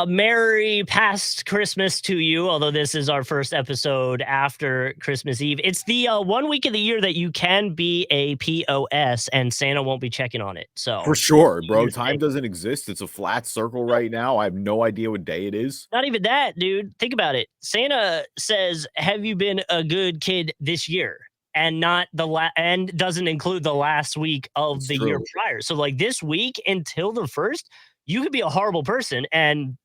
Merry past Christmas to you, although this is our first episode after Christmas Eve. It's the 1 week of the year that you can be a POS and Santa won't be checking on it. So For sure, bro. Time doesn't exist. It's a flat circle right now. I have no idea what day it is. Not even that, dude. Think about it. Santa says, "Have you been a good kid this year?" And not and doesn't include the last week of It's the true. year prior. So like this week until the first, you could be a horrible person and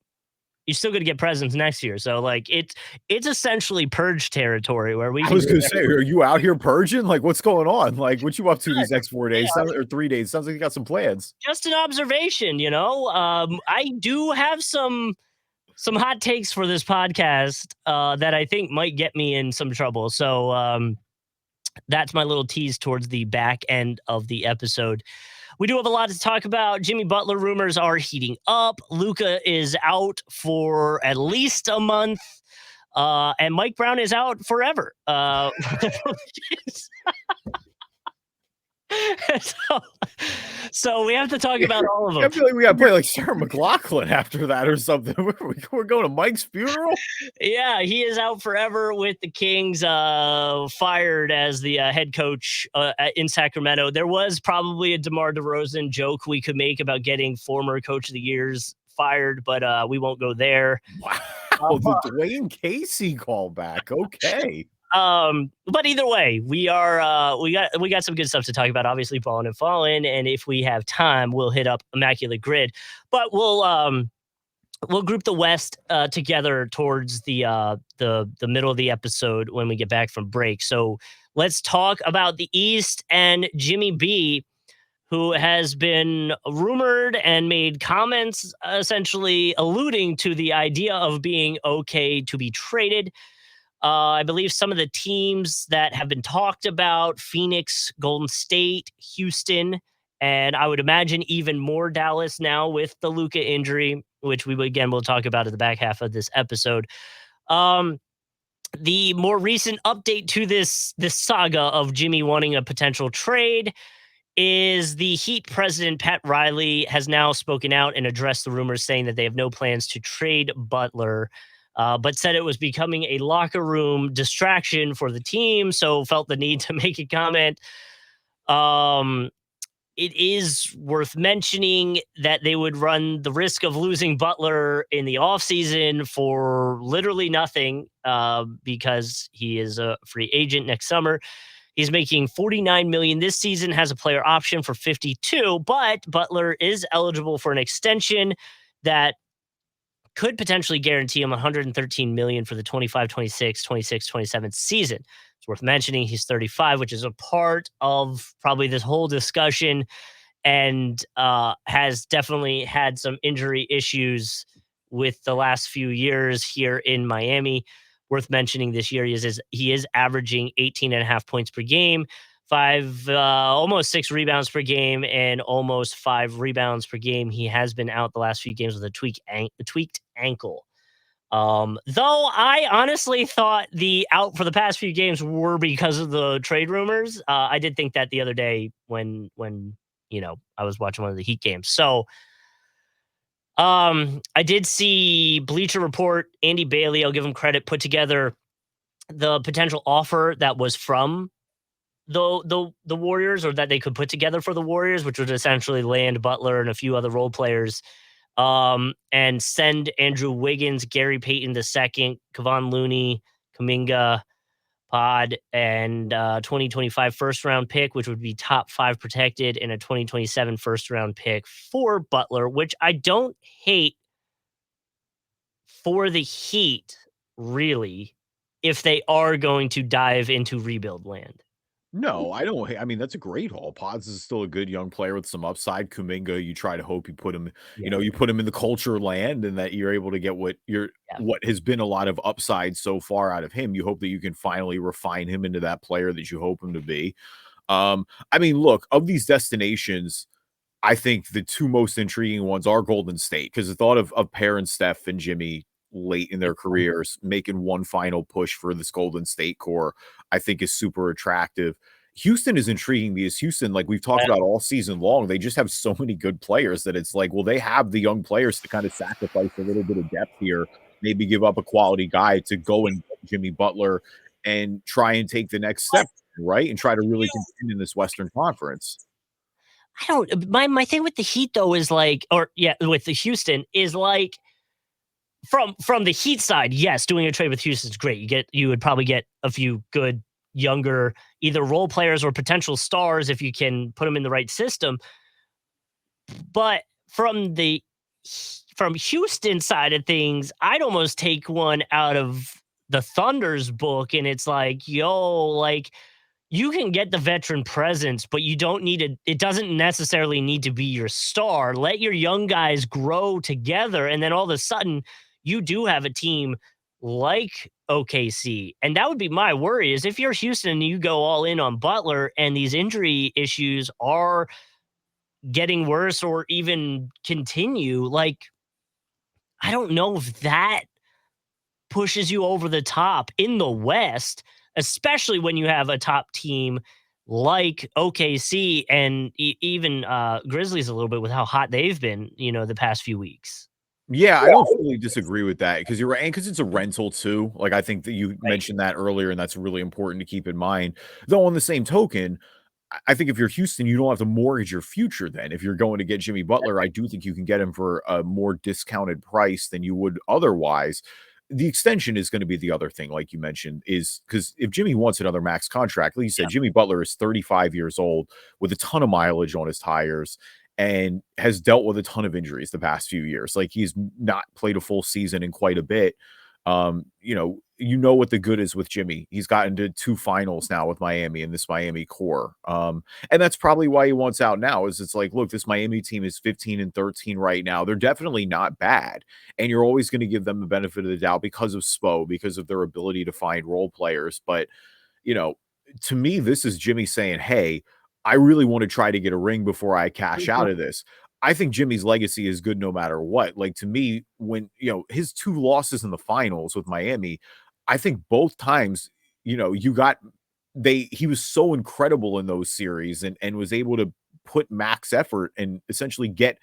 you're still going to get presents next year. So like it's essentially purge territory where we I can was do gonna say, whatever. are you out here purging? Like, what's going on? Like, what you up to these next 4 Yeah, days? Or 3 days? Sounds like you got some plans. just an observation, you know. I do have some hot takes for this podcast that I think might get me in some trouble. So that's my little tease towards the back end of the episode. We do have a lot to talk about. Jimmy Butler rumors are heating up. Luka is out for at least a month. And Mike Brown is out forever. So we have to talk about all of them. I feel like we got to play like Sarah McLachlan after that or something. We're going to Mike's funeral. Yeah, he is out forever with the Kings, fired as the head coach in Sacramento. There was probably a DeMar DeRozan joke we could make about getting former coach of the years fired, but we won't go there. Wow, the Dwayne Casey callback. Okay. But either way, we got some good stuff to talk about. Obviously, Ballin and Fallin, and if we have time, we'll hit up Immaculate Grid. But we'll group the West together towards the middle of the episode when we get back from break. So let's talk about the East and Jimmy B, who has been rumored and made comments essentially alluding to the idea of being okay to be traded. I believe some of the teams that have been talked about: Phoenix, Golden State, Houston, and I would imagine even more Dallas now with the Luka injury, which we'll talk about at the back half of this episode. The more recent update to this saga of Jimmy wanting a potential trade is the Heat president, Pat Riley, has now spoken out and addressed the rumors, saying that they have no plans to trade Butler, but said it was becoming a locker room distraction for the team, so felt the need to make a comment. It is worth mentioning that they would run the risk of losing Butler in the offseason for literally nothing, because he is a free agent next summer. He's making $49 million this season, has a player option for $52, but Butler is eligible for an extension that could potentially guarantee him $113 million for the 25, 26, 26, 27 season. It's worth mentioning he's 35, which is a part of probably this whole discussion, and has definitely had some injury issues with the last few years here in Miami. Worth mentioning this year he is averaging 18.5 points per game, almost 6 rebounds per game, and almost 5 rebounds per game. He has been out the last few games with a tweaked ankle. Though I honestly thought the out for the past few games were because of the trade rumors. I did think that the other day when I was watching one of the Heat games. So I did see Bleacher Report, Andy Bailey, I'll give him credit, put together the potential offer that was from the Warriors, or that they could put together for the Warriors, which would essentially land Butler and a few other role players, and send Andrew Wiggins, Gary Payton II, Kevon Looney, Kuminga, Pod, and 2025 first round pick, which would be top 5 protected, and a 2027 first round pick for Butler, which I don't hate for the Heat, really, if they are going to dive into rebuild land. No, I don't. I mean, that's a great haul. Pods is still a good young player with some upside. Kuminga, you try to hope you put him, Yeah. you put him in the culture land, and that you're able to get what has been a lot of upside so far out of him. You hope that you can finally refine him into that player that you hope him to be. I mean, look, of these destinations, I think the two most intriguing ones are Golden State, because the thought of Pear and Steph and Jimmy late in their careers making one final push for this Golden State core, I think is super attractive. Houston is intriguing because Houston, like we've talked about all season long, they just have so many good players that it's like, well, they have the young players to kind of sacrifice a little bit of depth here, maybe give up a quality guy to go and get Jimmy Butler and try and take the next step, right? And try to really contend in this Western Conference. I don't my thing with the Heat though is like, or yeah, with the Houston is like from the Heat side, yes, doing a trade with Houston is great. You would probably get a few good younger either role players or potential stars if you can put them in the right system. But from Houston side of things, I'd almost take one out of the Thunder's book, and it's like, yo, like you can get the veteran presence, but you don't need it doesn't necessarily need to be your star. Let your young guys grow together, and then all of a sudden, you do have a team like OKC. And that would be my worry is if you're Houston and you go all in on Butler and these injury issues are getting worse or even continue, like, I don't know if that pushes you over the top in the West, especially when you have a top team like OKC and even Grizzlies a little bit with how hot they've been, the past few weeks. Yeah, I don't fully disagree with that because you're right, and because it's a rental too. Like I think that you Right. mentioned that earlier, and that's really important to keep in mind. Though on the same token, I think if you're Houston, you don't have to mortgage your future then. If you're going to get Jimmy Butler, I do think you can get him for a more discounted price than you would otherwise. The extension is going to be the other thing, like you mentioned, is because if Jimmy wants another max contract, like you said, Jimmy Butler is 35 years old with a ton of mileage on his tires and has dealt with a ton of injuries the past few years. Like he's not played a full season in quite a bit. You know what the good is with Jimmy. He's gotten to 2 finals now with Miami and this Miami core. And that's probably why he wants out now is it's like, look, this Miami team is 15-13 right now. They're definitely not bad. And you're always going to give them the benefit of the doubt because of Spo, because of their ability to find role players. But, you know, to me, this is Jimmy saying, hey, I really want to try to get a ring before I cash Mhm. out of this. I think Jimmy's legacy is good no matter what. Like to me, when his 2 losses in the finals with Miami, I think both times, you got he was so incredible in those series and was able to put max effort and essentially get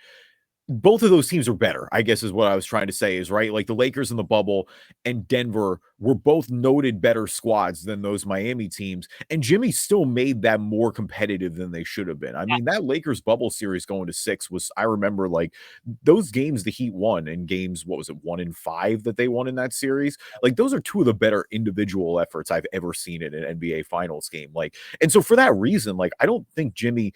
both of those teams are better, I guess is what I was trying to say is right. Like the Lakers in the bubble and Denver were both noted better squads than those Miami teams. And Jimmy still made them more competitive than they should have been. I mean, that Lakers bubble series going to 6 was, I remember like those games the Heat won in games, what was it, 1-5 that they won in that series? Like those are 2 of the better individual efforts I've ever seen in an NBA finals game. Like, and so for that reason, like, I don't think Jimmy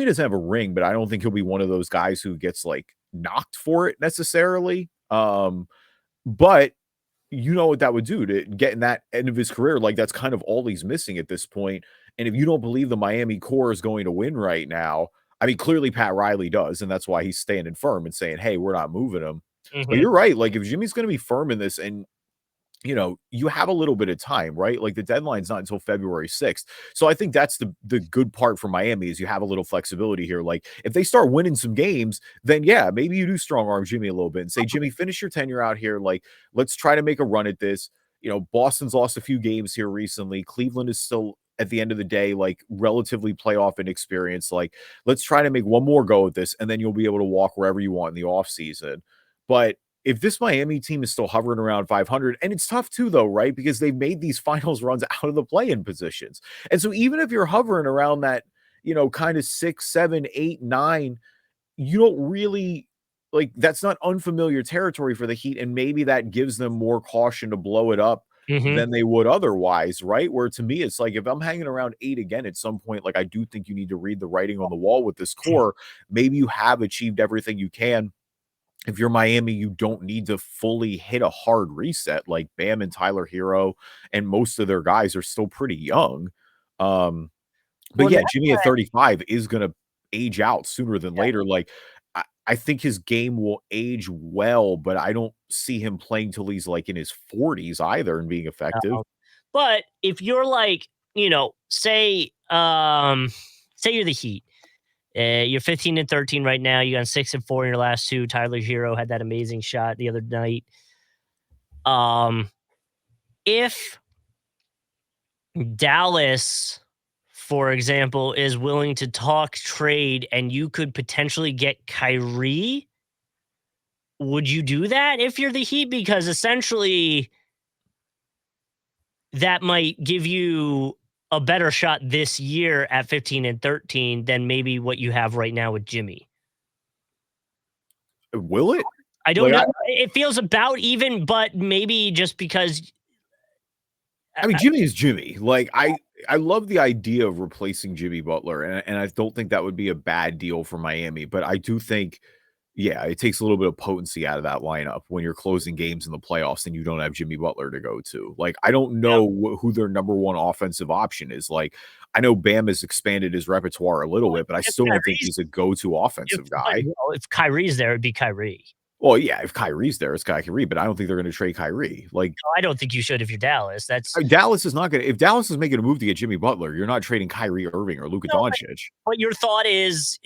doesn't have a ring, but I don't think he'll be one of those guys who gets like knocked for it necessarily. But you know what that would do to get in that end of his career. Like that's kind of all he's missing at this point. And if you don't believe the Miami core is going to win right now, I mean, clearly Pat Riley does, and that's why he's standing firm and saying, "Hey, we're not moving him." But Mhm. you're right. Like if Jimmy's going to be firm in this, and you have a little bit of time, right? Like the deadline's not until February 6th. So I think that's the good part for Miami is you have a little flexibility here. Like if they start winning some games, then yeah, maybe you do strong arm Jimmy a little bit and say, Jimmy, finish your tenure out here. Like, let's try to make a run at this. Boston's lost a few games here recently. Cleveland is still at the end of the day, like relatively playoff inexperienced. Like, let's try to make one more go at this, and then you'll be able to walk wherever you want in the offseason. But if this Miami team is still hovering around 500, and it's tough too, though, right? Because they've made these finals runs out of the play-in positions. And so even if you're hovering around that, kind of 6, 7, 8, 9, you don't really like that's not unfamiliar territory for the Heat. And maybe that gives them more caution to blow it up Mhm. than they would otherwise, right? Where to me, it's like if I'm hanging around 8 again at some point, like I do think you need to read the writing on the wall with this core. Maybe you have achieved everything you can if you're Miami, you don't need to fully hit a hard reset like Bam and Tyler Hero, and most of their guys are still pretty young. Um, but Well, yeah, now Jimmy at 35 is gonna age out sooner than yeah, later. Like, I think his game will age well, but I don't see him playing till he's like in his 40s either and being effective. but if you're like, say you're the Heat, you're 15-13 right now. You got 6-4 in your last 2. Tyler Hero had that amazing shot the other night. Um, if Dallas for example, is willing to talk trade and you could potentially get Kyrie, would you do that if you're the Heat? Because essentially that might give you a better shot this year at 15 and 13 than maybe what you have right now with Jimmy. Will it? I don't Like, know. It feels about even, but maybe just because I mean, Jimmy is Jimmy. Like, I love the idea of replacing Jimmy Butler, and I don't think that would be a bad deal for Miami, but I do think, yeah, it takes a little bit of potency out of that lineup when you're closing games in the playoffs and you don't have Jimmy Butler to go to. Like, I don't know who their number one offensive option is. Like, I know Bam has expanded his repertoire a little bit, but I still don't think he's a go-to offensive guy. If Kyrie's there, it'd be Kyrie. Well, yeah, if Kyrie's there, it's Kyrie, but I don't think they're going to trade Kyrie. Like, no, I don't think you should if you're Dallas. That's Dallas is not going to. If Dallas is making a move to get Jimmy Butler, you're not trading Kyrie Irving or Luka Doncic. But your thought is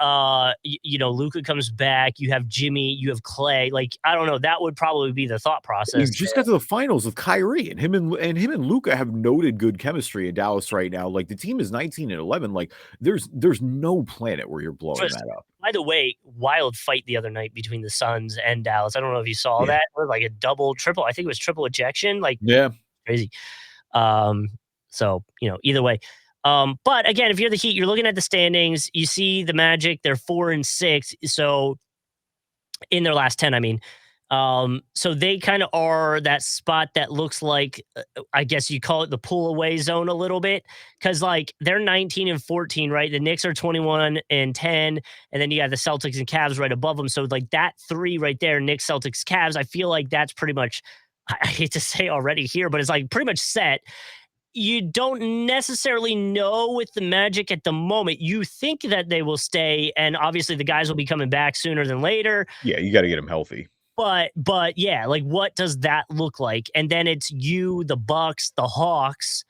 Luka comes back. You have Jimmy, you have Clay. Like, I don't know. That would probably be the thought process. You just got to the finals with Kyrie, and him and Luka have noted good chemistry in Dallas right now. Like, the team is 19 and 11. Like, there's no planet where you're blowing that up. By the way, wild fight the other night between the Suns and Dallas. I don't know if you saw that. It was like a double, triple. I think it was triple ejection. Like, crazy. So, either way. But again, if you're the Heat, you're looking at the standings. You see the Magic, they're 4 and 6. So in their last 10, I mean. So they kind of are that spot that looks like, I guess you call it the pull away zone a little bit. Cause like they're 19 and 14, right? The Knicks are 21 and 10. And then you got the Celtics and Cavs right above them. So like that 3 right there, Knicks, Celtics, Cavs, I feel like that's pretty much, I hate to say already here, but it's like pretty much set. You don't necessarily know with the Magic at the moment. You think that they will stay. And obviously the guys will be coming back sooner than later. Yeah. You got to get them healthy. But yeah, like what does that look like? And then it's you, the Bucks, the Hawks.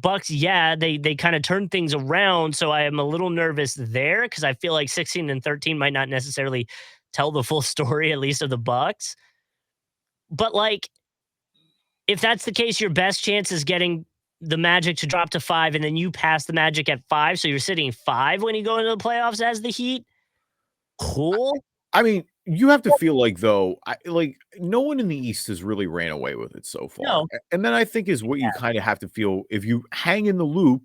Bucks, yeah, they kind of turn things around. So I am a little nervous there because I feel like 16 and 13 might not necessarily tell the full story, at least of the Bucks. But like, if that's the case, your best chance is getting the Magic to drop to 5, and then you pass the Magic at 5. So you're sitting 5 when you go into the playoffs as the Heat. Cool. I mean, you have to feel like, though, no one in the East has really ran away with it so far. No. And then I think is what you kind of have to feel if you hang in the loop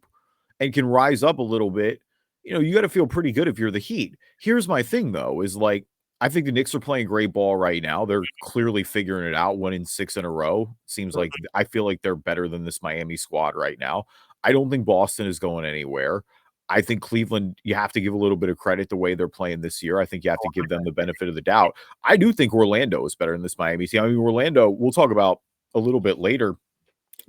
and can rise up a little bit, you got to feel pretty good if you're the Heat. Here's my thing, though, is like, I think the Knicks are playing great ball right now. They're clearly figuring it out, winning 6 in a row. Seems like I feel like they're better than this Miami squad right now. I don't think Boston is going anywhere. I think Cleveland, you have to give a little bit of credit the way they're playing this year. I think you have to give them the benefit of the doubt. I do think Orlando is better than this Miami team. I mean, Orlando, we'll talk about a little bit later,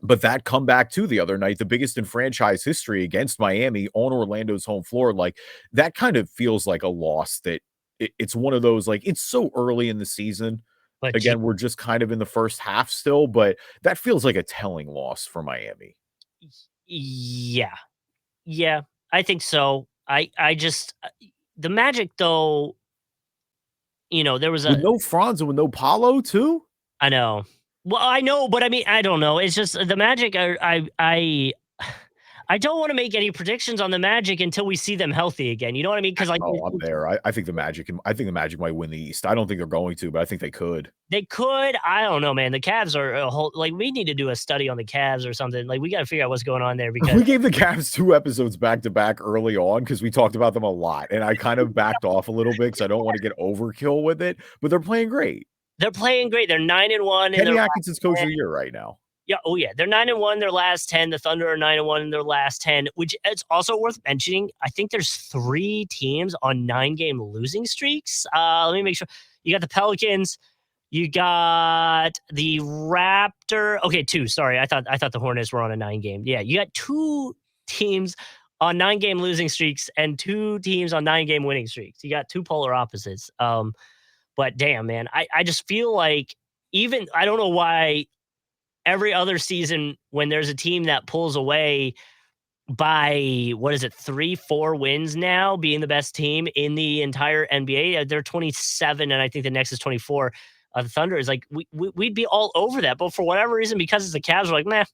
but that comeback too the other night, the biggest in franchise history against Miami on Orlando's home floor, like that kind of feels like a loss that it's one of those, like, it's so early in the season. But again, we're just kind of in the first half still, but that feels like a telling loss for Miami. Yeah. Yeah. I think so. I just the Magic though, there was with no Franz and with no Paolo too. I know. Well, I know, but I mean, I don't know. It's just the Magic. I don't want to make any predictions on the Magic until we see them healthy again. You know what I mean? Because like, I'm there. I think the Magic. I think the Magic might win the East. I don't think they're going to, but I think they could. They could. I don't know, man. The Cavs are a whole. Like, we need to do a study on the Cavs or something. Like, we got to figure out what's going on there because we gave the Cavs 2 episodes back to back early on because we talked about them a lot, and I kind of backed off a little bit because I don't want to get overkill with it. But they're playing great. They're playing great. They're 9-1. Kenny Atkinson's coach of the year right now. Yeah. Oh, yeah. They're 9-1. Their last 10. The Thunder are 9-1 in their last 10. Which it's also worth mentioning. I think there's 3 teams on 9-game losing streaks. Let me make sure. You got the Pelicans. You got the Raptor. Okay, 2. Sorry, I thought the Hornets were on a 9-game. Yeah, you got 2 teams on 9-game losing streaks and 2 teams on 9-game winning streaks. You got 2 polar opposites. But damn, man, I just feel like I don't know why every other season when there's a team that pulls away by 3, 4 wins now, being the best team in the entire NBA. They're 27, and I think the next is 24. The Thunder is like we'd be all over that, but for whatever reason, because it's the Cavs, we're like, meh.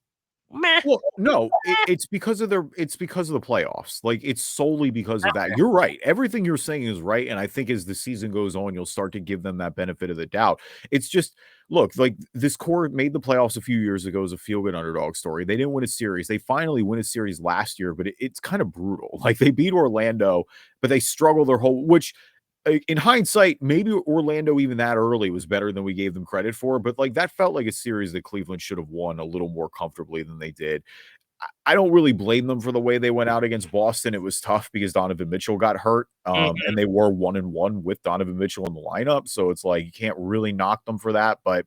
Meh. Well, no, it's because of it's because of the playoffs. Like, it's solely because of that. You're right. Everything you're saying is right, and I think as the season goes on, you'll start to give them that benefit of the doubt. It's just look, like, this core made the playoffs a few years ago as a feel-good underdog story. They didn't win a series. They finally win a series last year, but it's kind of brutal. Like, they beat Orlando, but they struggle their whole which in hindsight, maybe Orlando even that early was better than we gave them credit for, but like that felt like a series that Cleveland should have won a little more comfortably than they did. I don't really blame them for the way they went out against Boston. It was tough because Donovan Mitchell got hurt, Mhm. and they were 1-1 with Donovan Mitchell in the lineup. So it's like you can't really knock them for that, but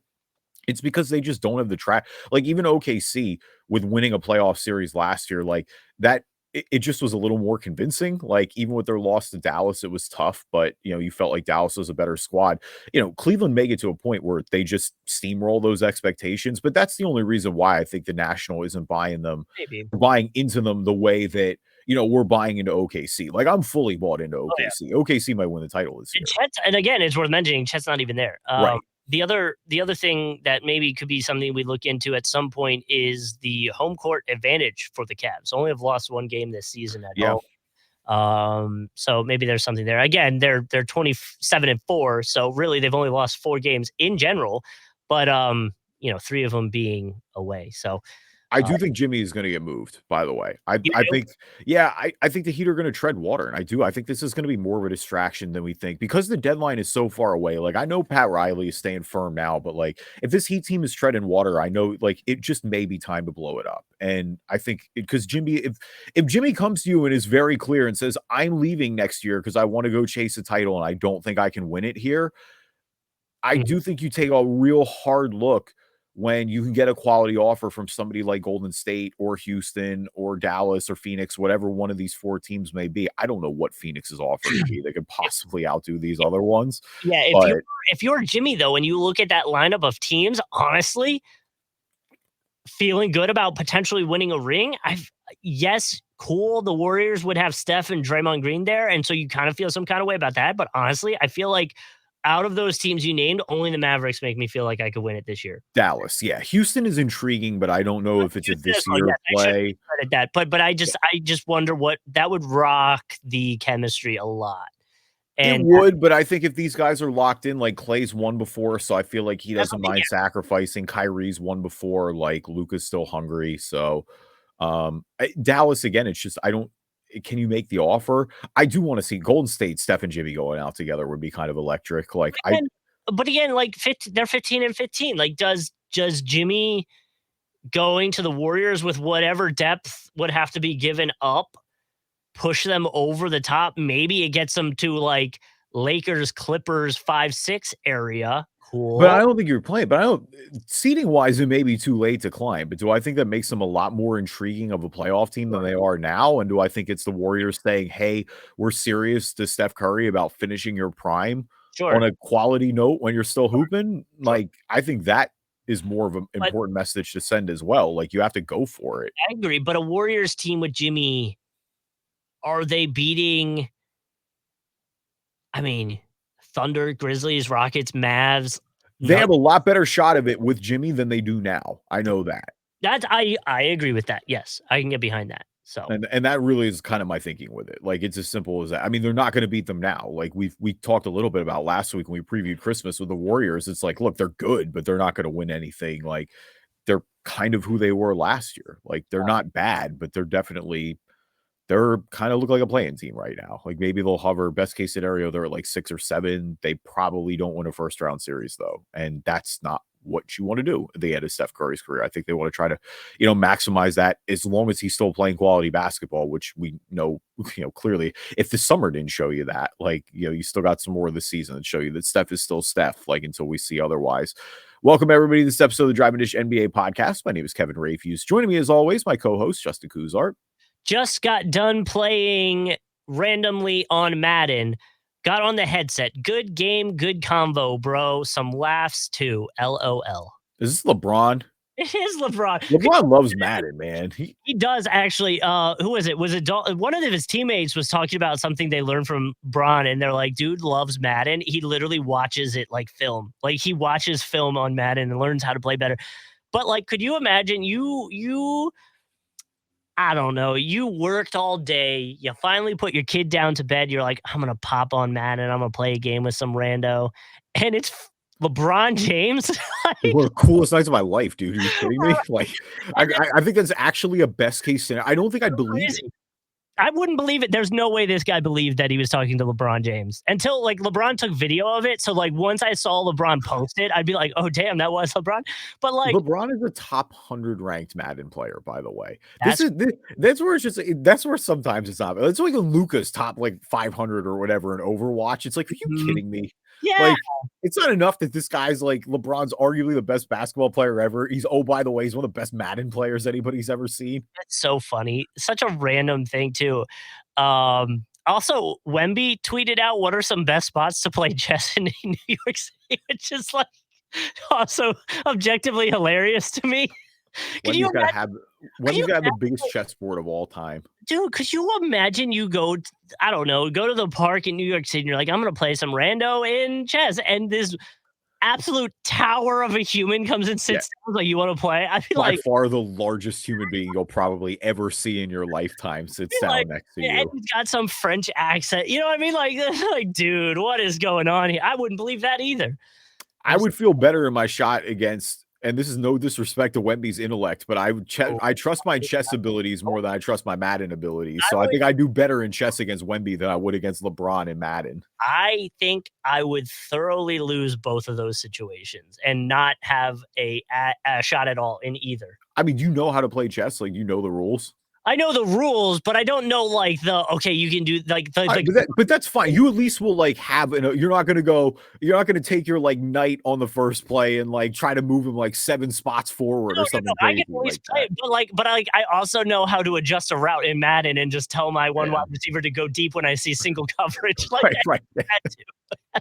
it's because they just don't have the track. Like even OKC with winning a playoff series last year, like that it just was a little more convincing. Like even with their loss to Dallas, it was tough, but you felt like Dallas was a better squad. Cleveland may get to a point where they just steamroll those expectations, but that's the only reason why I think the National isn't Maybe. buying into them the way that we're buying into OKC. Like I'm fully bought into Oh, yeah. OKC. OKC might win the title this And year. and again, it's worth mentioning, Chet's not even there. Right. The other thing that maybe could be something we look into at some point is the home court advantage for the Cavs. Only have lost one game this season at Yeah. home. So maybe there's something there. Again, they're 27-4, so really they've only lost 4 games in general, but 3 of them being away. So I do think Jimmy is gonna get moved, by the way. I you I do? think yeah, I think the Heat are gonna tread water, and I do. I think this is gonna be more of a distraction than we think because the deadline is so far away. Like, I know Pat Riley is staying firm now, but, like, if this Heat team is treading water, I know, like, it just may be time to blow it up, and I think because Jimmy if Jimmy comes to you and is very clear and says, "I'm leaving next year because I wanna go chase a title, and I don't think I can win it here," I Mhm. do think you take a real hard look when you can get a quality offer from somebody like Golden State or Houston or Dallas or Phoenix, whatever one of these 4 teams may be. I don't know what Phoenix's offer could be that could possibly outdo these other ones, Yeah, but if you're Jimmy though, and you look at that lineup of teams, honestly, feeling good about potentially winning a ring, yes, cool. The Warriors would have Steph and Draymond Green there, and so you kind of feel some kind of way about that. But honestly, I feel like out of those teams you named, only the Mavericks make me feel like I could win it this year. Dallas, yeah. Houston is intriguing, but I don't know if it's a Houston as this well, year yes, I should play. credit that, but I just wonder what that would rock the chemistry a lot, It and would, but I think if these guys are locked in, like Clay's won before, so I feel like he that's doesn't what mind sacrificing. Kyrie's won before, like Luka's still hungry. So Dallas again, it's just I don't can you make the offer? I do want to see Golden State, Steph and Jimmy going out together would be kind of electric. Like I again, but again, like they're 15-15. Like, does Jimmy going to the Warriors with whatever depth would have to be given up push them over the top? Maybe it gets them to like Lakers, Clippers, 5-6 area. but I Cool. don't think you're playing, but I don't seating wise, it may be too late to climb. But do I think that makes them a lot more intriguing of a playoff team than Sure. they are now? And do I think it's the Warriors saying, hey, we're serious to Steph Curry about finishing your prime on Sure. a quality note when you're still hooping? Sure. Like, I think that is more of an But important message to send as well. Like, you have to go for it. I agree. But a Warriors team with Jimmy, are they beating, I mean, Thunder, Grizzlies, Rockets, Mavs? They None. have a lot better shot of it with Jimmy than they do now. I know that. That's I agree with that. Yes, I can get behind that. So And that really is kind of my thinking with it. Like, it's as simple as that. I mean, they're not gonna beat them now. Like, we talked a little bit about last week when we previewed Christmas with the Warriors. It's like, look, they're good, but they're not gonna win anything. Like, they're kind of who they were last year. Like, they're not bad, but they're kinda look like a playing team right now. Like, maybe they'll hover best case scenario, they're at, like, 6 or 7. They probably don't win a first round series, though, and that's not what you wanna do at the end of Steph Curry's career. I think they wanna try to, maximize that as long as he's still playing quality basketball, which we know, clearly, if the summer didn't show you that, like, you still got some more of the season that show you that Steph is still Steph, like, until we see otherwise. Welcome, everybody, to this episode of the Drive and Dish NBA podcast. My name is Kevin Rafuse. Joining me, as always, my co-host, Justin Cousart. just got done playing randomly on Madden. Got on the headset. Good game, good convo, bro. Some laughs too. LOL. Is this LeBron? It is LeBron. LeBron loves Madden, man. He does actually. Who was it? Was it one of his teammates was talking about something they learned from Bron, and they're like, "Dude loves Madden. He literally watches it like film. Like he watches film on Madden and learns how to play better." But like, could you imagine you I don't know, you worked all day, you finally put your kid down to bed, you're like, I'm gonna pop on Madden, I'm gonna play a game with some rando, and it's LeBron James. One Like, of the coolest nights of my life, dude. Are you kidding me? Like, I think that's actually a best case scenario. I don't think I'd believe it. crazy. I wouldn't believe it. There's no way this guy believed that he was talking to LeBron James until like LeBron took video of it. So like once I saw LeBron post it, I'd be like, oh damn, that was LeBron. But like LeBron is a top 100 ranked Madden player, by the way. that's That's where it's just that's where sometimes it's not. It's like a Luka's top like 500 or whatever in Overwatch. It's like, are you mhm. kidding me? Yeah, Like, it's not enough that this guy's like LeBron's arguably the best basketball player ever. He's by the way, he's one of the best Madden players anybody's ever seen. that's so funny. Such a random thing too. Also, Wemby tweeted out what are some best spots to play chess in New York City, which is like also objectively hilarious to me. Could you Wemby's got to imagine? have Could Wemby's you got to have the biggest chessboard of all time. dude, could you imagine you go, I don't know, go to the park in New York City and you're like, I'm going to play some rando in chess. And this absolute tower of a human comes and Yeah. sits down, like, you want to play? I feel By like, far the largest human being you'll probably ever see in your lifetime sits down next to and you. he's got some French accent. You know what I mean? Like, like, dude, what is going on here? I wouldn't believe that either. I would feel better in my shot against, and this is no disrespect to Wemby's intellect, but I trust my chess abilities more than I trust my Madden abilities. So I think I do better in chess against Wemby than I would against LeBron in Madden. I think I would thoroughly lose both of those situations and not have a shot at all in either. I mean, you know how to play chess, like you know the rules. I know the rules, but I don't know like the okay, you can do like the Alright, but that's fine. You at least will like have you're not gonna take your like knight on the first play and like try to move him like 7 spots forward no, or no, no. something I can crazy always like play that. it, but I also know how to adjust a route in Madden and just tell my one Yeah. wide receiver to go deep when I see single coverage. Like Right, right. that too.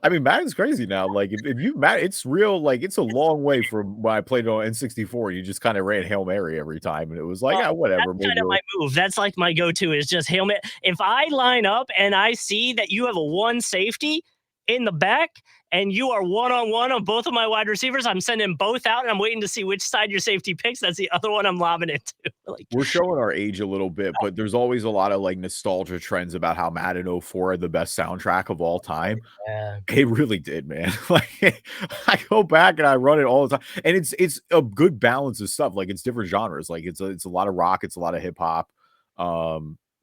I mean, Madden's crazy now. Like, if you Madden, it's real. Like, it's a long way from when I played on N64. You just kind of ran Hail Mary every time, and it was like, Uh, yeah, whatever. that's Maybe kind of my move. That's like my go-to is just Hail Mary. If I line up and I see that you have a one safety in the back and you are one-on-one on both of my wide receivers, I'm sending both out and I'm waiting to see which side your safety picks. That's the other one I'm lobbing it to. Like, we're showing our age a little bit, but there's always a lot of like nostalgia trends about how Madden '04 had the best soundtrack of all time. yeah. It really did, man. Like, I go back and I run it all the time, and it's a good balance of stuff. Like, it's different genres. Like, it's a lot of rock, it's a lot of hip hop.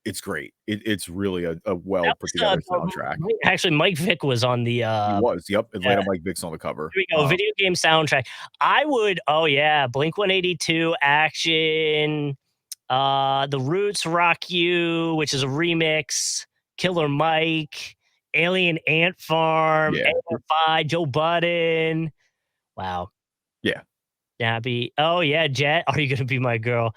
It's great. It's really a well That put was together soundtrack. actually Mike Vick was on the He was, yep, yeah. Atlanta Mike Vick's on the cover. Here we go. Video game soundtrack. I would, oh yeah, Blink 182, Action, The Roots Rock You, which is a remix, Killer Mike, Alien Ant Farm, Yeah. AFI, Joe Budden. Wow. Yeah. Dabby. Oh yeah, Jet. Are you gonna be my girl?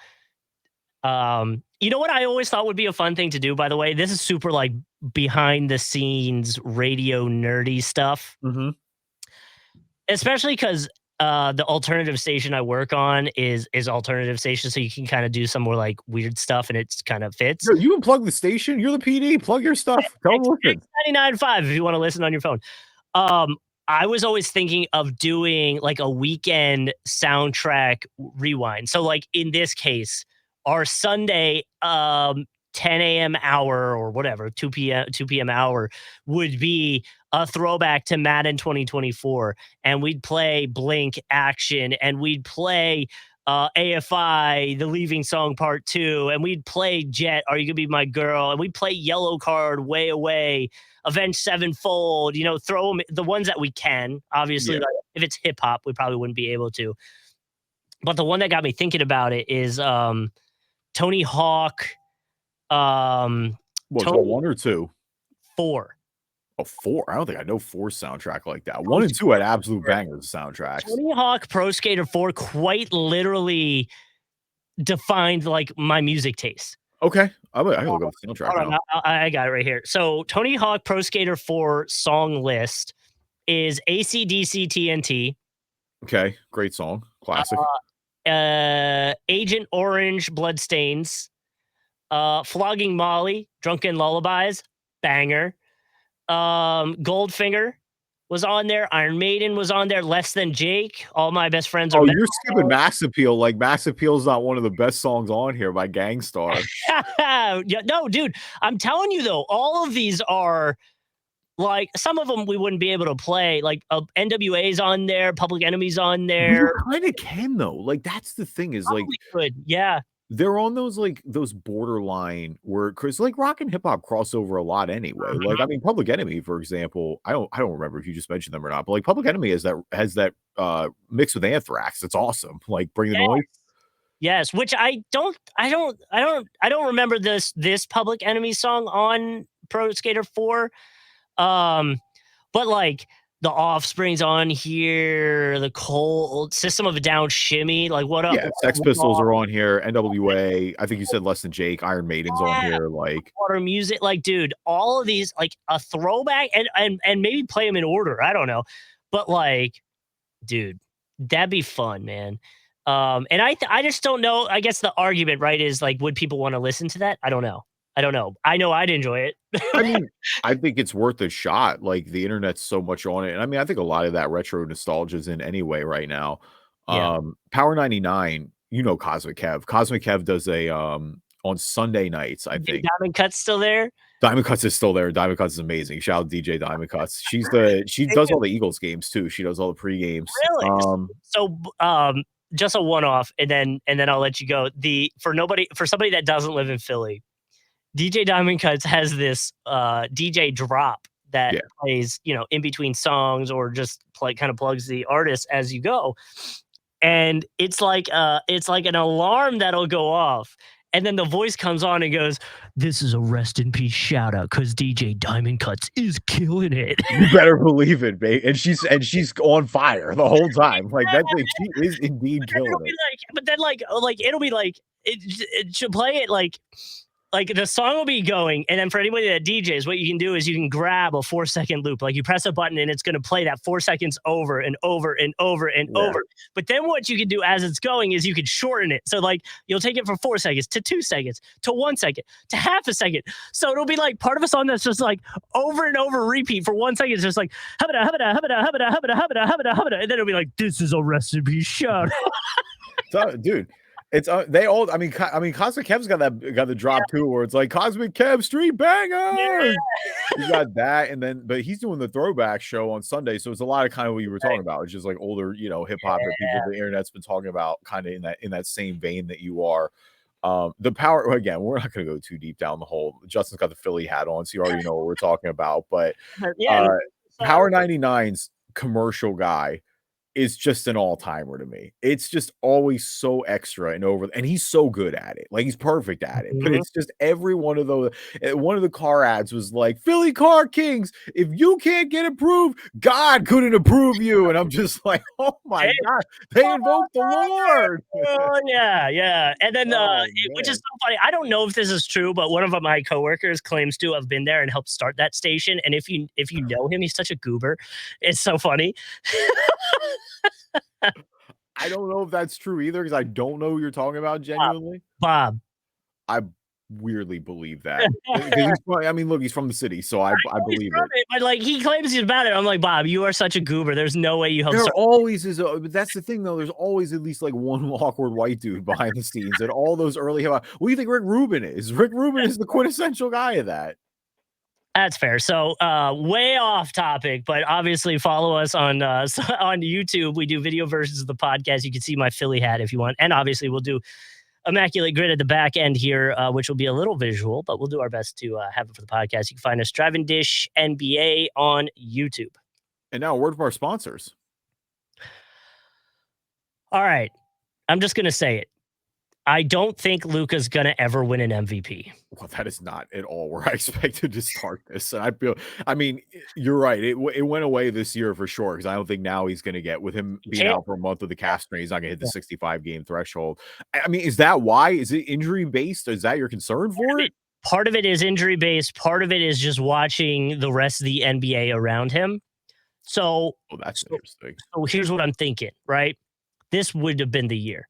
You know what I always thought would be a fun thing to do, by the way? This is super like behind the scenes radio nerdy stuff. Mhm. Especially because the alternative station I work on is alternative station, so you can kind of do some more like weird stuff, and it's kind of fits. No, you unplug the station. You're the PD. Plug your stuff. Tell them listen. 99.5 if you want to listen on your phone. I was always thinking of doing like a weekend soundtrack rewind. So like in this case, our Sunday 10 a.m. hour or whatever, 2 p.m. hour would be a throwback to Madden 2024. And we'd play Blink Action and we'd play AFI, The Leaving Song Part 2, and we'd play Jet, Are You Gonna Be My Girl? And we'd play Yellow Card, Way Away, Avenged Sevenfold, you know, throw them the ones that we can. Obviously, Yeah. like, if it's hip hop, we probably wouldn't be able to. But the one that got me thinking about it is Tony Hawk. Was it Tony 1 or 2? 4. Oh, 4. I don't think I know 4 soundtrack like that. 1 and 2 had absolute bangers soundtracks. Tony Hawk Pro Skater 4 quite literally defined like my music taste. Okay. I gotta look up the soundtrack Hold on, now. I got it right here. So Tony Hawk Pro Skater 4 song list is AC/DC TNT, Okay. Great song. Classic. Agent Orange Bloodstains, Flogging Molly, Drunken Lullabies, banger, Goldfinger, was on there. Iron Maiden was on there. Less Than Jake. All My Best Friends Are Oh, Metal. you're skipping Max Appeal. Like, Max Appeal is not one of the best songs on here by Gangstar. Yeah, no, dude. I'm telling you though, all of these are like some of them we wouldn't be able to play. Like NWA's on there, Public Enemy's on But you there. kinda can though. Like, that's the thing is, like, Probably could, yeah. they're on those, like, those borderline where 'cause, like, rock and hip hop crossover a lot anyway. Like, I mean, Public Enemy, for example, I don't remember if you just mentioned them or not, but, like, Public Enemy has that mix with Anthrax. It's awesome. Like, Bring the Yes, Noise. yes, which I don't remember this Public Enemy song on Pro Skater 4. Um, but like the Offspring's on here, the Cold System of a Down Shimmy, like what up? Yeah, Sex Pistols are on here, NWA, I think you said Less Than Jake, Iron Maiden's on Yeah, here, like Water Music, like dude, all of these like a throwback and maybe play them in order. I don't know, but like, dude, that'd be fun, man. And I just don't know. I guess the argument, right, is like, would people want to listen to that? I don't know. I don't know. I know I'd enjoy it. I mean, I think it's worth a shot, like, the internet's so much on it, and I mean, I think a lot of that retro nostalgia is in anyway right now. Yeah. Power 99, you know Cosmic Kev. Cosmic Kev does a, on Sunday nights, I DJ think. Diamond Cuts still there? Diamond Cuts is still there, Diamond Cuts is amazing. Shout out DJ Diamond Cuts. She does all the Eagles games too, she does all the pre-games. Really? So, just a one-off, and then I'll let you go. For somebody that doesn't live in Philly, DJ Diamond Cuts has this DJ drop that Yeah. plays, in between songs or just kind of plugs the artist as you go. And it's like an alarm that'll go off. And then the voice comes on and goes, "This is a rest in peace shout out because DJ Diamond Cuts is killing it." You better believe it, babe, and she's on fire the whole time, like, that thing, she is indeed killing it. But then it'll be like it should play it like the song will be going, and then for anybody that DJs, what you can do is you can grab a 4-second loop. Like you press a button and it's going to play that 4 seconds over and over and over and over. But then what you can do as it's going is you can shorten it. So like you'll take it from 4 seconds to 2 seconds to 1 second to half a second. So it'll be like part of a song that's just like over and over repeat for 1 second. It's just like hubba hubba hubba hubba hubba hubba hubba hubba, and then it'll be like, "This is a recipe shout." So, dude, it's they all. I mean, Cosmic Kev's got the drop too, where it's like Cosmic Kev Street Bangers. He's got that, and then but he's doing the throwback show on Sunday, so it's a lot of kind of what you were talking about. It's just like older, hip hop that people the internet's been talking about, kind of in that same vein that you are. The power again, we're not going to go too deep down the hole. Justin's got the Philly hat on, so you already know what we're talking about. But Power 99's commercial guy is just an all-timer to me. It's just always so extra and over, and he's so good at it. Like, he's perfect at it. But it's just every one of those. One of the car ads was like, "Philly Car Kings, if you can't get approved, God couldn't approve you." And I'm just like, oh my God, they invoked the Lord. Oh yeah. And then which is so funny. I don't know if this is true, but one of my coworkers claims to have been there and helped start that station. And if you know him, he's such a goober. It's so funny. I don't know if that's true either, because I don't know who you're talking about genuinely. Bob. I weirdly believe that. I mean, look, he's from the city, so I believe it. But like he claims he's about it. I'm like, Bob, you are such a goober. There's no way you helped. There always is, but that's the thing though. There's always at least like one awkward white dude behind the scenes, and all those early hip hop. What do you think Rick Rubin is? Rick Rubin is the quintessential guy of that. That's fair. So way off topic, but obviously follow us on YouTube. We do video versions of the podcast. You can see my Philly hat if you want. And obviously we'll do Immaculate Grid at the back end here, which will be a little visual, but we'll do our best to have it for the podcast. You can find us Driving Dish NBA on YouTube. And now a word from our sponsors. All right. I'm just going to say it. I don't think Luka's going to ever win an MVP. Well, that is not at all where I expected to start this. And I mean, you're right. It went away this year for sure, because I don't think now he's going to get, with him being out for a month with the calf strain, he's not going to hit the 65 game threshold. I mean, is that why? Is it injury based? Is that your concern for it? Part of it is injury based. Part of it is just watching the rest of the NBA around him. So, that's interesting. So here's what I'm thinking, right? This would have been the year.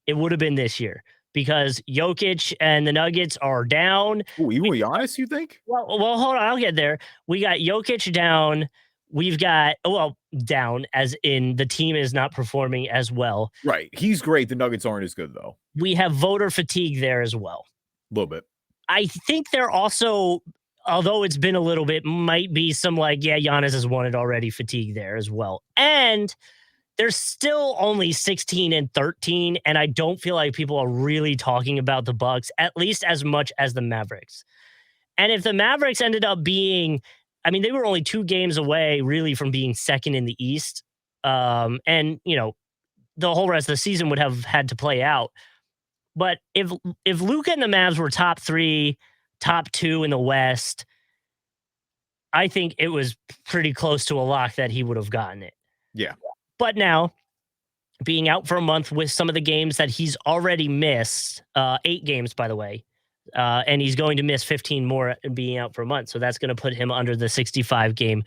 It would have been this year, because Jokic and the Nuggets are down. Ooh, even with Giannis, you think? Well, hold on. I'll get there. We got Jokic down. We've got down as in the team is not performing as well. Right. He's great. The Nuggets aren't as good though. We have voter fatigue there as well. A little bit. I think they're also, although it's been a little bit, might be some Giannis has won it already fatigue there as well. And they're still only 16 and 13, and I don't feel like people are really talking about the Bucks at least as much as the Mavericks. And if the Mavericks ended up being, they were only 2 games away really from being second in the East. And the whole rest of the season would have had to play out. But if Luka and the Mavs were top 3, top 2 in the West, I think it was pretty close to a lock that he would have gotten it. Yeah. But now, being out for a month with some of the games that he's already missed, 8 games, by the way, and he's going to miss 15 more being out for a month. So that's going to put him under the 65-game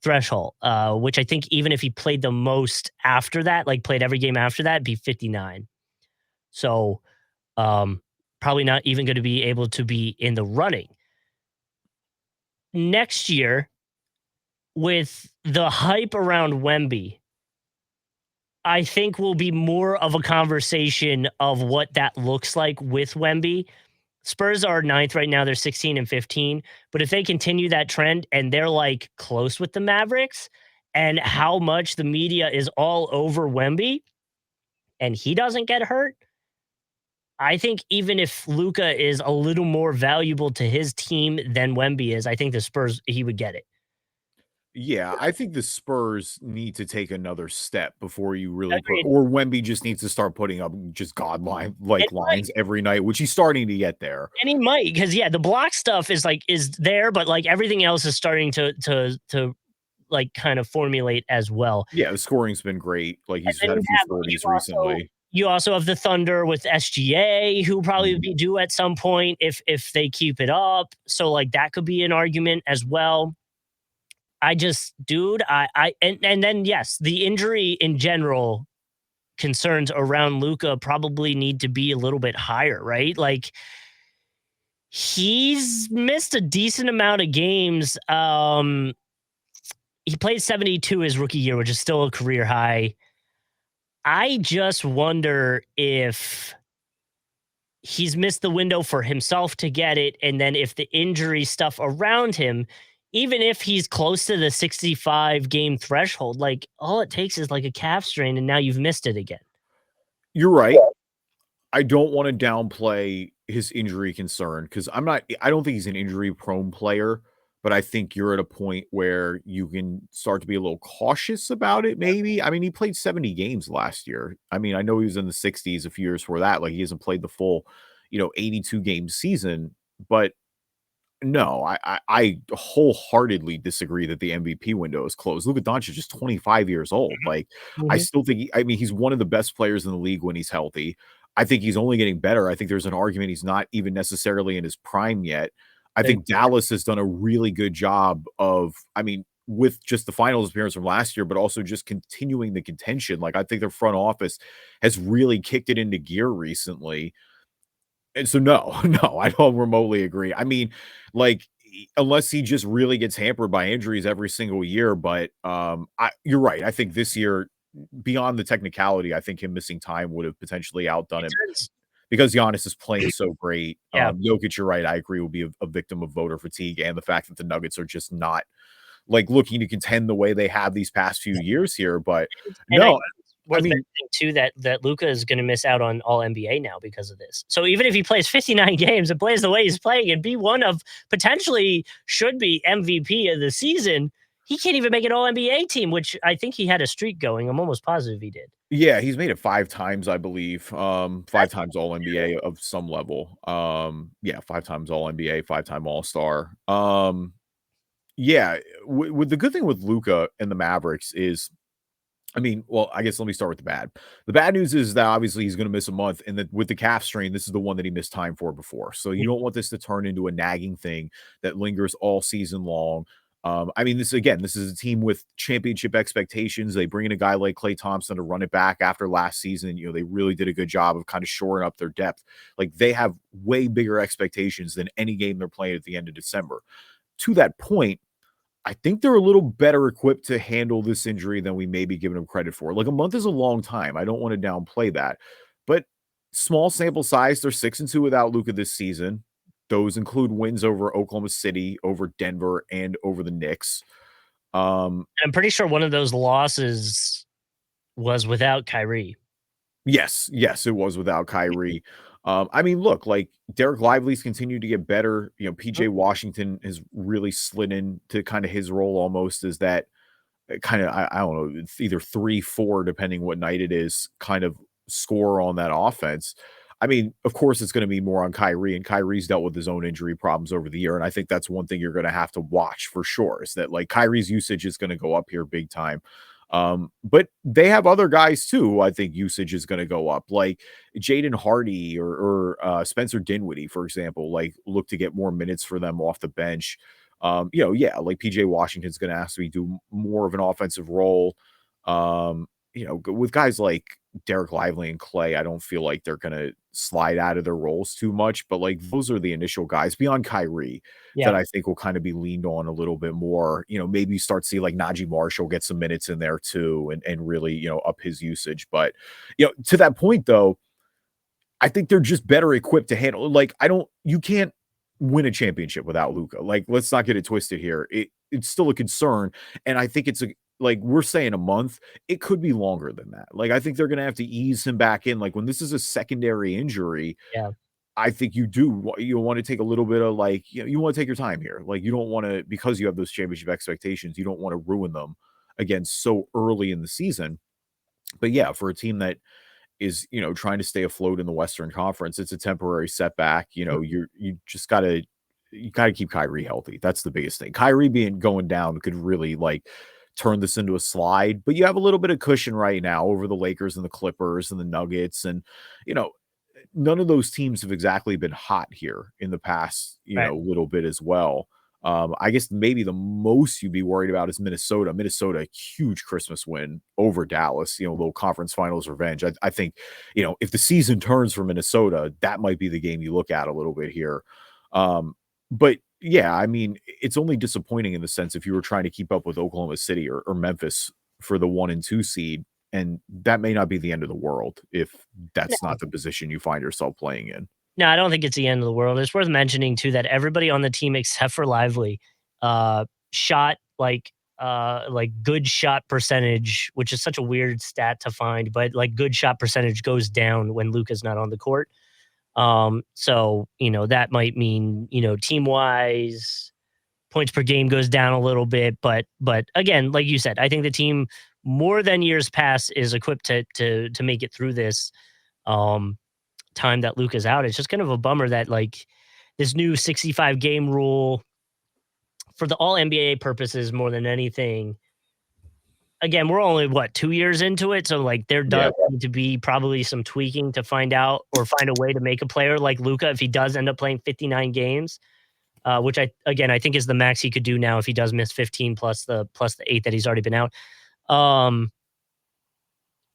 threshold, which I think even if he played the most after that, played every game after that, it'd be 59. So probably not even going to be able to be in the running. Next year, with the hype around Wemby, I think will be more of a conversation of what that looks like with Wemby. Spurs are 9th right now. They're 16 and 15. But if they continue that trend and they're close with the Mavericks and how much the media is all over Wemby and he doesn't get hurt, I think even if Luka is a little more valuable to his team than Wemby is, I think the Spurs, he would get it. Yeah, I think the Spurs need to take another step before you really or Wemby just needs to start putting up just godlike lines every night, which he's starting to get there. And he might, because the block stuff is there, but everything else is starting to kind of formulate as well. Yeah, the scoring's been great. He's had a few 30s recently. You also have the Thunder with SGA, who probably be due at some point if they keep it up. So that could be an argument as well. And then yes, the injury in general concerns around Luka probably need to be a little bit higher, right? He's missed a decent amount of games. He played 72 his rookie year, which is still a career high. I just wonder if he's missed the window for himself to get it, and then if the injury stuff around him, even if he's close to the 65-game threshold, all it takes is a calf strain, and now you've missed it again. You're right. I don't want to downplay his injury concern because I don't think he's an injury-prone player, but I think you're at a point where you can start to be a little cautious about it, maybe. He played 70 games last year. I know he was in the 60s a few years before that. He hasn't played the full, 82-game season, but no, I wholeheartedly disagree that the MVP window is closed. Luka Doncic is 25 years old. I still think he's one of the best players in the league when he's healthy. I think he's only getting better. I think there's an argument he's not even necessarily in his prime yet. I think Dallas has done a really good job of, with just the finals appearance from last year, but also just continuing the contention. I think their front office has really kicked it into gear recently. And so, no, I don't remotely agree. Unless he just really gets hampered by injuries every single year. But you're right. I think this year, beyond the technicality, I think him missing time would have potentially outdone him because Giannis is playing so great. Yeah. Jokic, you're right. I agree, will be a victim of voter fatigue and the fact that the Nuggets are just not looking to contend the way they have these past few years here. But worth mentioning too that Luka is going to miss out on All NBA now because of this. So even if he plays 59 games and plays the way he's playing and be one of potentially should be MVP of the season, he can't even make an All NBA team, which I think he had a streak going. I'm almost positive he did. Yeah, he's made it 5 times, I believe. 5 times All NBA of some level. 5 times All NBA, 5-time All-Star. With the good thing with Luka and the Mavericks is, I guess let me start with the bad. The bad news is that obviously he's going to miss a month, and that with the calf strain, this is the one that he missed time for before. So you don't want this to turn into a nagging thing that lingers all season long. This is a team with championship expectations. They bring in a guy like Klay Thompson to run it back after last season. They really did a good job of kind of shoring up their depth. They have way bigger expectations than any game they're playing at the end of December. To that point, I think they're a little better equipped to handle this injury than we may be giving them credit for. Like, a month is a long time. I don't want to downplay that. But small sample size, they're 6-2 without Luka this season. Those include wins over Oklahoma City, over Denver, and over the Knicks. I'm pretty sure one of those losses was without Kyrie. Yes, it was without Kyrie. I mean, look, like Derek Lively's continued to get better. You know, PJ Washington has really slid into kind of his role almost as that kind of, I don't know, it's either 3-4, depending what night it is, kind of score on that offense. I mean, of course, it's going to be more on Kyrie, and Kyrie's dealt with his own injury problems over the year. And I think that's one thing you're going to have to watch for sure, is that like Kyrie's usage is going to go up here big time. But they have other guys too who I think usage is going to go up, like Jaden Hardy or Spencer Dinwiddie, for example, like look to get more minutes for them off the bench. Yeah, like PJ Washington's going to have to do more of an offensive role. With guys like Derek Lively and Clay, I don't feel like they're going to slide out of their roles too much, but like those are the initial guys beyond Kyrie that I think will kind of be leaned on a little bit more. Maybe start to see like Najee Marshall get some minutes in there too, and really, up his usage. But, to that point though, I think they're just better equipped to handle, like, you can't win a championship without Luka. Like, let's not get it twisted here. It's still a concern. And I think like we're saying a month, it could be longer than that. Like, I think they're going to have to ease him back in. Like when this is a secondary injury, Yeah. I think you want to take a little bit of like, you want to take your time here. Like you don't want to, because you have those championship expectations, you don't want to ruin them again so early in the season. But yeah, for a team that is, trying to stay afloat in the Western Conference, it's a temporary setback. You gotta keep Kyrie healthy. That's the biggest thing. Kyrie going down could really like turn this into a slide, but you have a little bit of cushion right now over the Lakers and the Clippers and the Nuggets. And, none of those teams have exactly been hot here in the past, little bit as well. I guess maybe the most you'd be worried about is Minnesota. Minnesota, huge Christmas win over Dallas, little conference finals revenge. I think, if the season turns for Minnesota, that might be the game you look at a little bit here. But yeah, I mean, it's only disappointing in the sense if you were trying to keep up with Oklahoma City or Memphis for the 1 and 2 seed, and that may not be the end of the world if that's not the position you find yourself playing in. No, I don't think it's the end of the world. It's worth mentioning too that everybody on the team except for Lively shot like good shot percentage, which is such a weird stat to find, but like good shot percentage goes down when Luka's not on the court. So, that might mean, team wise points per game goes down a little bit, but again, like you said, I think the team more than years past is equipped to make it through this time that Luka's out. It's just kind of a bummer that like this new 65 game rule for the all NBA purposes more than anything. Again, we're only 2 years into it, so like there does need to be probably some tweaking to find out or find a way to make a player like Luka, if he does end up playing 59 games, which I think is the max he could do now if he does miss 15 plus the 8 that he's already been out.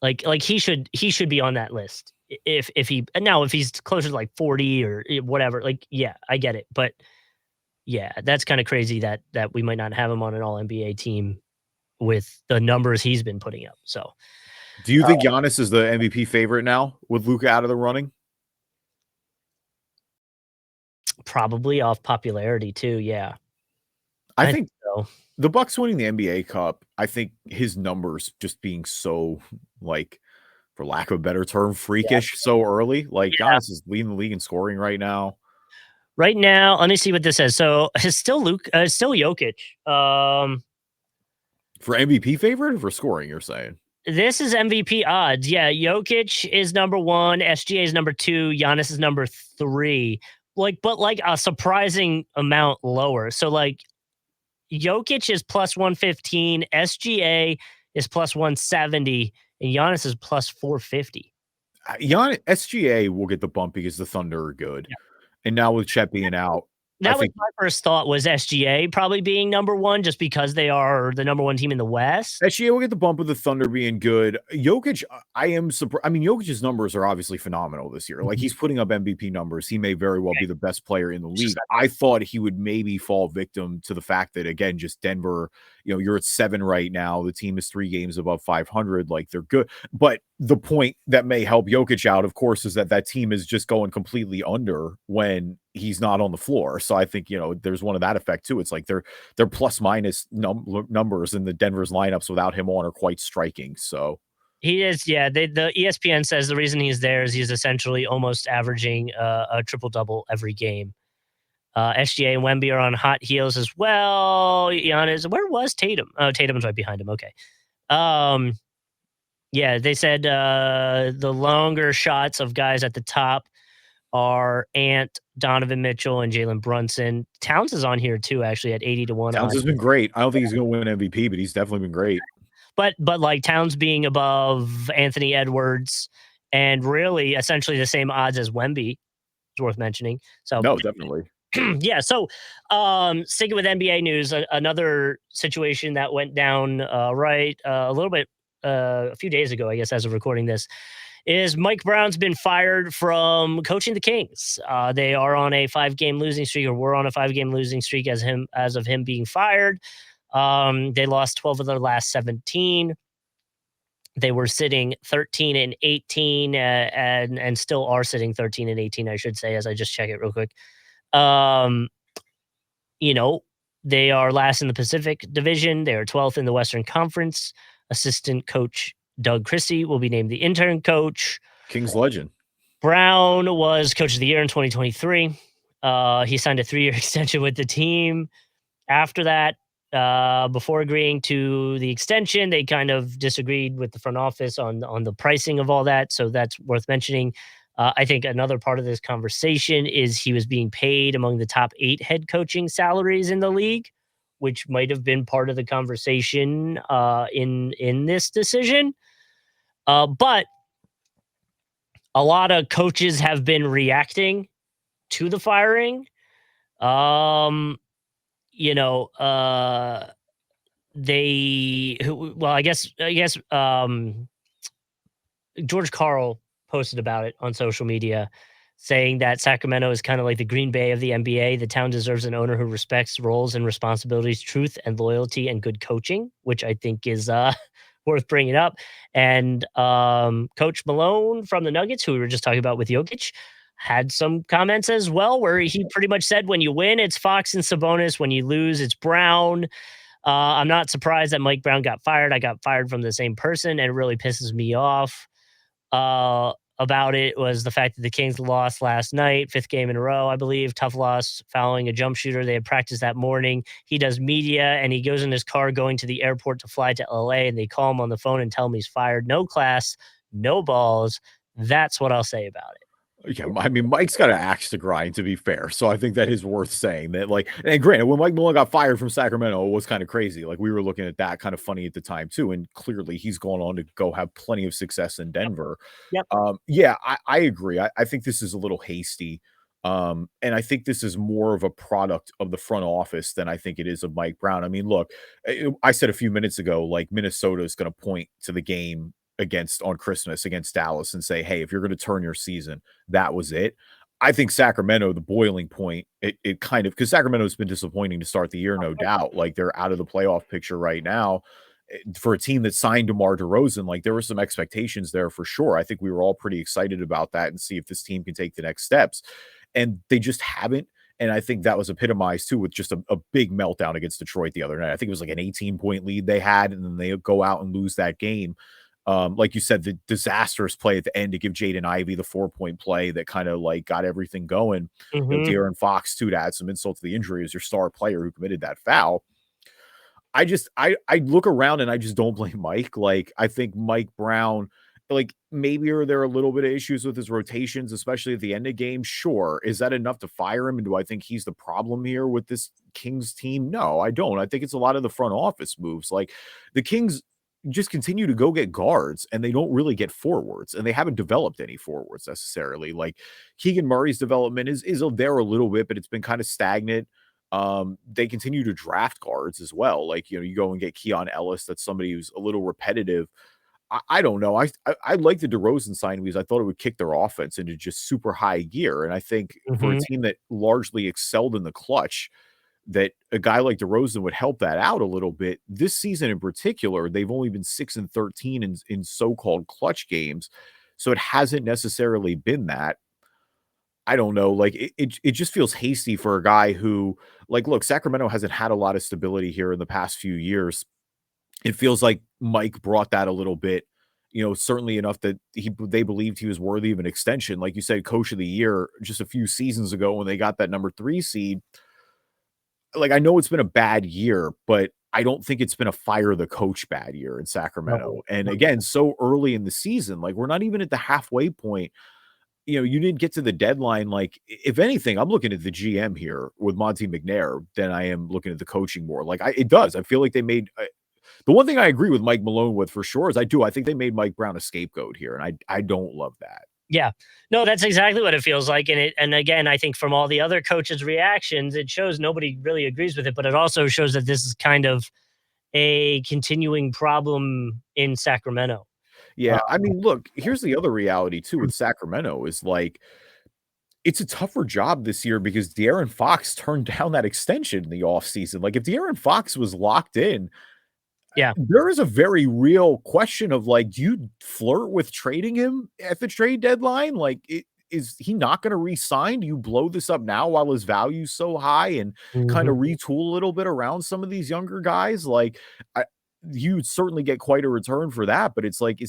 Like he should be on that list if he's closer to like 40 or whatever. Like, yeah, I get it, but yeah, that's kind of crazy that we might not have him on an all NBA team with the numbers he's been putting up. So, do you think Giannis is the MVP favorite now with Luka out of the running? Probably off popularity too. Yeah, I think so. The Bucks winning the NBA Cup, I think his numbers just being so, like, for lack of a better term, freakish so early. Like, Giannis is leading the league in scoring right now. Right now, let me see what this says. So it's still still Jokic. For MVP favorite or for scoring, you're saying? This is MVP odds. Yeah, Jokic is number 1, SGA is number 2, Giannis is number 3. But a surprising amount lower. So like Jokic is plus 115, SGA is plus 170, and Giannis is plus 450. SGA will get the bump because the Thunder are good. Yeah. And now with Chet being out, I That was think my first thought was SGA probably being number 1 just because they are the number 1 team in the West. SGA will get the bump of the Thunder being good. Jokic, I am surprised. I mean, Jokic's numbers are obviously phenomenal this year. Like, Mhm. he's putting up MVP numbers. He may very well Okay. be the best player in the It's just league. that I thought he would maybe fall victim to the fact that, again, just Denver, you're at 7 right now. The team is 3 games above 500. Like, they're good. But the point that may help Jokic out, of course, is that team is just going completely under when he's not on the floor. So I think, there's one of that effect too. It's like they're plus minus numbers in the Denver's lineups without him on are quite striking. So he is, yeah. The ESPN says the reason he's there is he's essentially almost averaging a triple double every game. SGA and Wemby are on hot heels as well. Giannis, where was Tatum? Oh, Tatum's right behind him. Okay. Um, yeah, they said the longer shots of guys at the top are Ant, Donovan Mitchell, and Jalen Brunson. Towns is on here too, actually, at 80 to 1 Towns odds. has been great. I don't think he's going to win MVP, but he's definitely been great. But like Towns being above Anthony Edwards and really essentially the same odds as Wemby is worth mentioning. So No, definitely. yeah. So sticking with NBA news, another situation that went down a little bit a few days ago, I guess, as of recording this, is Mike Brown's been fired from coaching the Kings. They are on a 5-game losing streak, or were on a 5-game losing streak as of him being fired. They lost 12 of their last 17. They were sitting 13 and 18, and still are sitting 13 and 18, I should say, as I just check it real quick. Um, you know, they are last in the Pacific Division. They are 12th in the Western Conference. Assistant coach Doug Christie will be named the intern coach. Kings legend. Brown was coach of the year in 2023. He signed a 3-year extension with the team. After that, before agreeing to the extension, they kind of disagreed with the front office on the pricing of all that. So that's worth mentioning. I think another part of this conversation is he was being paid among the top 8 head coaching salaries in the league, which might have been part of the conversation in this decision. But a lot of coaches have been reacting to the firing. Um, you know, I guess George Karl posted about it on social media, saying that Sacramento is kind of like the Green Bay of the NBA. The town deserves an owner who respects roles and responsibilities, truth and loyalty, and good coaching, which I think is worth bringing up. And Coach Malone from the Nuggets, who we were just talking about with Jokic, had some comments as well, where he pretty much said, when you win, it's Fox and Sabonis. When you lose, it's Brown. I'm not surprised that Mike Brown got fired. I got fired from the same person, and it really pisses me off about it was the fact that the Kings lost last night, 5th game in a row, I believe. Tough loss, fouling a jump shooter. They had practiced that morning. He does media, and he goes in his car going to the airport to fly to LA, and they call him on the phone and tell him he's fired. No class, no balls. That's what I'll say about it. Yeah, I mean, Mike's got an axe to grind, to be fair. So I think that is worth saying that, like, and granted, when Mike Malone got fired from Sacramento, it was kind of crazy. Like, we were looking at that kind of funny at the time, too. And clearly he's gone on to go have plenty of success in Denver. Yep. Yeah, I agree. I think this is a little hasty. And I think this is more of a product of the front office than I think it is of Mike Brown. I mean, look, I said a few minutes ago, like, Minnesota is going to point to the game on Christmas against Dallas and say, hey, if you're going to turn your season, that was it. I think Sacramento, the boiling point, it kind of, because Sacramento's been disappointing to start the year, no doubt. Like, they're out of the playoff picture right now. For a team that signed DeMar DeRozan, like, there were some expectations there for sure. I think we were all pretty excited about that and see if this team can take the next steps. And they just haven't. And I think that was epitomized too with just a big meltdown against Detroit the other night. I think it was like an 18-point lead they had, and then they go out and lose that game. Like you said, the disastrous play at the end to give Jaden Ivey the 4-point play that kind of like got everything going. De'Aaron Fox too, to add some insult to the injury, as your star player who committed that foul. I look around and I just don't blame Mike. Like, I think Mike Brown, like, maybe are there a little bit of issues with his rotations, especially at the end of games? Sure. Is that enough to fire him? And do I think he's the problem here with this Kings team? No, I don't. I think it's a lot of the front office moves. Like, the Kings, just continue to go get guards, and they don't really get forwards, and they haven't developed any forwards necessarily. Like Keegan Murray's development is there a little bit, but it's been kind of stagnant. They continue to draft guards as well. Like, you go and get Keon Ellis. That's somebody who's a little repetitive. I don't know. I like the DeRozan signing because I thought it would kick their offense into just super high gear. And I think for a team that largely excelled in the clutch, that a guy like DeRozan would help that out a little bit. This season in particular, they've only been 6-13 in so-called clutch games. So it hasn't necessarily been that. I don't know. Like it just feels hasty for a guy who, like, look, Sacramento hasn't had a lot of stability here in the past few years. It feels like Mike brought that a little bit, certainly enough that they believed he was worthy of an extension. Like you said, coach of the year just a few seasons ago when they got that number 3 seed. Like, I know it's been a bad year, but I don't think it's been a fire the coach bad year in Sacramento. No, and no. again, so early in the season, like we're not even at the halfway point. You didn't get to the deadline. Like, if anything, I'm looking at the GM here with Monty McNair than I am looking at the coaching more. Like, it does. I feel like they made the one thing I agree with Mike Malone with for sure is I think they made Mike Brown a scapegoat here, and I don't love that. Yeah, no, that's exactly what it feels like. And again, I think from all the other coaches' reactions, it shows nobody really agrees with it, but it also shows that this is kind of a continuing problem in Sacramento. Yeah, I mean, look, here's the other reality too with Sacramento is like it's a tougher job this year because De'Aaron Fox turned down that extension in the offseason. Like, if De'Aaron Fox was locked in, Yeah. there is a very real question of, like, do you flirt with trading him at the trade deadline? Like, is he not going to re-sign? Do you blow this up now while his value's so high and kind of retool a little bit around some of these younger guys? Like, you'd certainly get quite a return for that, but it's like,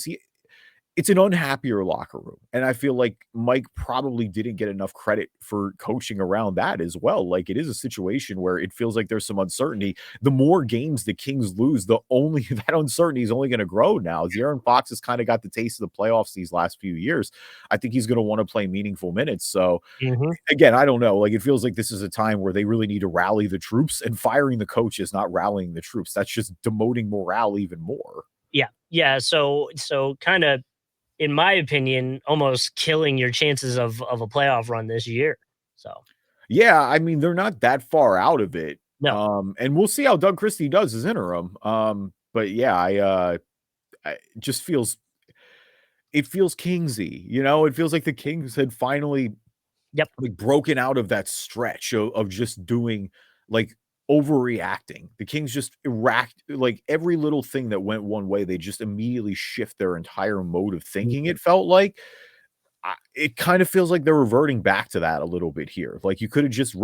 it's an unhappier locker room. And I feel like Mike probably didn't get enough credit for coaching around that as well. Like, it is a situation where it feels like there's some uncertainty. The more games the Kings lose, that uncertainty is only going to grow now. De'Aaron Fox has kind of got the taste of the playoffs these last few years. I think he's going to want to play meaningful minutes. So again, I don't know. Like, it feels like this is a time where they really need to rally the troops, and firing the coach is not rallying the troops. That's just demoting morale even more. Yeah. Yeah. So kind of, in my opinion, almost killing your chances of a playoff run this year. So, yeah, I mean, they're not that far out of it. no. And we'll see how Doug Christie does as interim. But yeah, it just feels Kingsy, it feels like the Kings had finally like broken out of that stretch of just doing like overreacting. The Kings just like every little thing that went one way, they just immediately shift their entire mode of thinking. It felt like it kind of feels like they're reverting back to that a little bit here. Like, you could have just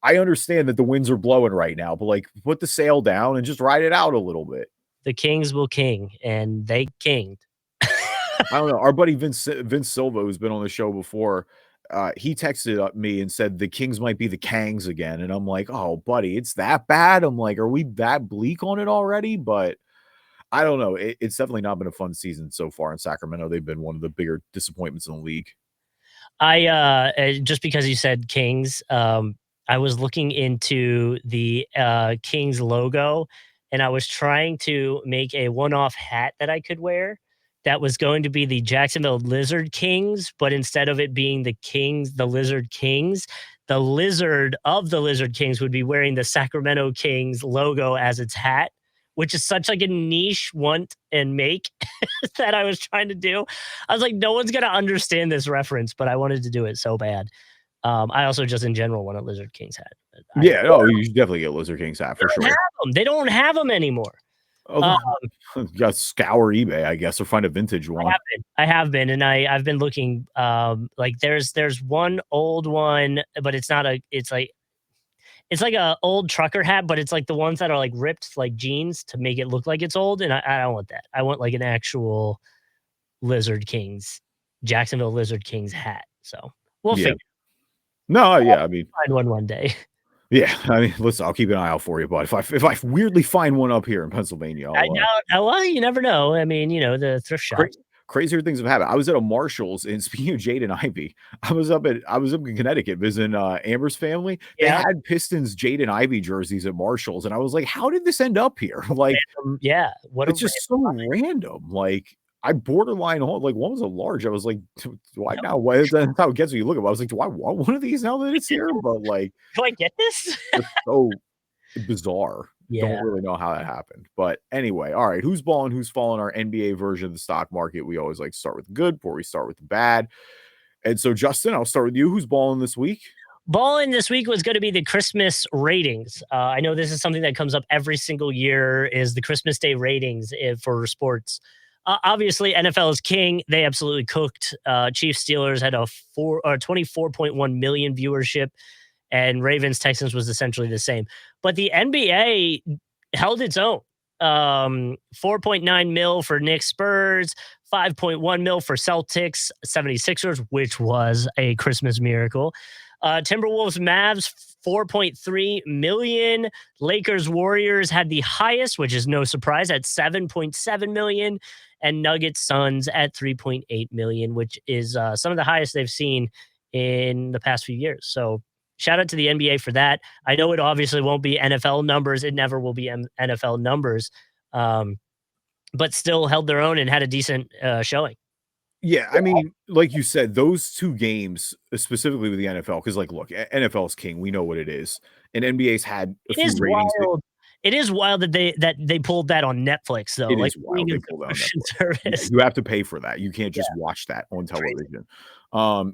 I understand that the winds are blowing right now, but like, put the sail down and just ride it out a little bit. The Kings will king, and they kinged. I don't know. Our buddy Vince Silva, who's been on the show before, he texted me and said the Kings might be the Kangs again. And I'm like, oh, buddy, it's that bad? I'm like, are we that bleak on it already? But I don't know. It's definitely not been a fun season so far in Sacramento. They've been one of the bigger disappointments in the league. Just because you said Kings, I was looking into the Kings logo, and I was trying to make a one-off hat that I could wear that was going to be the Jacksonville Lizard Kings, but instead of it being the Kings, the Lizard Kings, the lizard of the Lizard Kings would be wearing the Sacramento Kings logo as its hat, which is such like a niche want and make that I was trying to do. I was like, no one's going to understand this reference, but I wanted to do it so bad. I also just in general want a Lizard Kings hat. You should definitely get a Lizard Kings hat for sure. They don't have them anymore. You got to scour eBay, I guess, or find a vintage one. I have been, and I've been looking. Like there's one old one, but it's like a old trucker hat, but it's like the ones that are like ripped like jeans to make it look like it's old, and I don't want that. I want like an actual Jacksonville Lizard Kings hat. So we'll figure. No, yeah, I mean, find one day. Yeah, I mean, listen, I'll keep an eye out for you, but if I weirdly find one up here in Pennsylvania, well, you never know. I mean, the thrift shop. crazier things have happened. I was at a Marshalls, and speaking of Jade and Ivy, I was up in Connecticut visiting Amber's family. They Yeah. had Pistons Jade and Ivy jerseys at Marshalls, and I was like, "How did this end up here?" Like, Yeah. What a it's just so random. Like, I borderline like one was a large. I was like, "Do I now?" Why that's how it gets when you look at it. I was like, "Do I want one of these now that it's here?" But like, Do I get this? it's so bizarre. Don't Yeah. really know how that happened. But anyway, all right. Who's balling? Who's falling? Our NBA version of the stock market. We always like to start with the good before we start with the bad. And so, Justin, I'll start with you. Who's balling this week? Ballin this week was going to be the Christmas ratings. I know this is something that comes up every single year is the Christmas Day ratings for sports. Obviously, NFL is king. They absolutely cooked. Chiefs Steelers had a 24.1 million viewership, and Ravens Texans was essentially the same. But the NBA held its own. 4.9 mil for Knicks Spurs, 5.1 mil for Celtics 76ers, which was a Christmas miracle. Timberwolves Mavs 4.3 million. Lakers Warriors had the highest, which is no surprise, at 7.7 million, and Nuggets Suns at 3.8 million, which is some of the highest they've seen in the past few years. So shout out to the NBA for that. I know it obviously won't be NFL numbers. It never will be NFL numbers, but still held their own and had a decent showing. Yeah, I mean, like you said, those two games, specifically with the NFL, because like, look, NFL is king. We know what it is, and NBA's had a It few is ratings. wild. It is wild that they pulled that on Netflix though. It Like is wild they pulled that on subscription Netflix. Yeah, service. you have to pay for that. You can't Yeah, just watch that on crazy. television,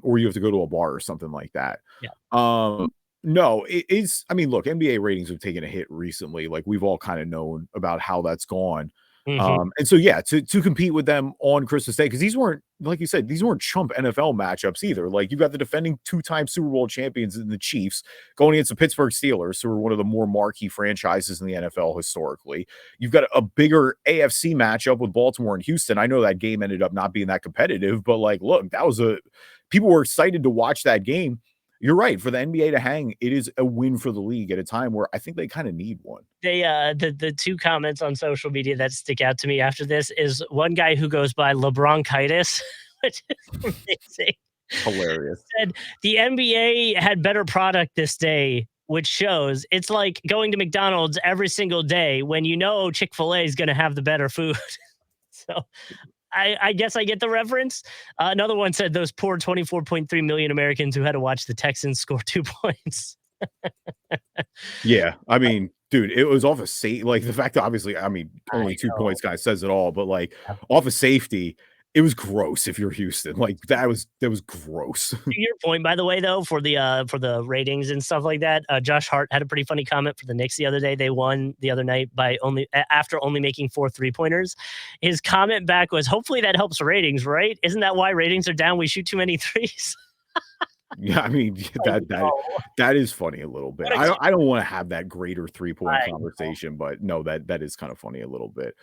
or you have to go to a bar or something like that. Yeah. No, it is. I mean, look, NBA ratings have taken a hit recently. Like we've all kind of known about how that's gone. Mhm. And so yeah, to compete with them on Christmas Day, because these weren't, like you said, these weren't chump NFL matchups either. Like you got the defending two-time Super Bowl champions in the Chiefs going against the Pittsburgh Steelers, who are one of the more marquee franchises in the NFL historically. You've got a bigger AFC matchup with Baltimore and Houston. I know that game ended up not being that competitive, but like, look, that was people were excited to watch that game. You're right. For the NBA to hang, it is a win for the league at a time where I think they kind of need one. They the two comments on social media that stick out to me after this is one guy who goes by LeBronchitis, which is amazing. Hilarious. Said the NBA had better product this day, which shows it's like going to McDonald's every single day when you know Chick-fil-A is going to have the better food. So I guess I get the reference. Another one said those poor 24.3 million Americans who had to watch the Texans score 2 points. Yeah, I mean, dude, it was off of safety. Like the fact that obviously, I mean, only I 2 points kind of says it all, but like know. off of safety, it was gross if you're Houston. Like that was gross. To your point, by the way, though, for the ratings and stuff like that, Josh Hart had a pretty funny comment for the Knicks the other day. They won the other night by after only making 4 3-pointers. His comment back was, "Hopefully that helps ratings, right? Isn't that why ratings are down? We shoot too many threes." Yeah, I mean Like, no. that is funny a little bit. What I don't want to have that greater 3-point I know. conversation, but no, that is kind of funny a little bit.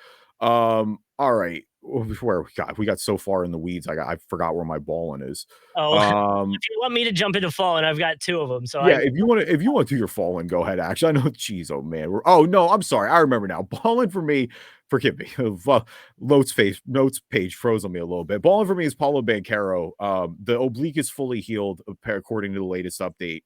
All right. Where we got so far in the weeds, I forgot where my ballin is. Oh, Um, if you want me to jump into Fallin, I've got 2 of them. So Yeah, I if you want to do your falling, go ahead. Actually, I know. Geez, oh man. Oh no, I'm sorry. I remember now. Balling for me, forgive me. Notes page froze on me a little bit. Balling for me is Paolo Banchero. The oblique is fully healed, according to the latest update.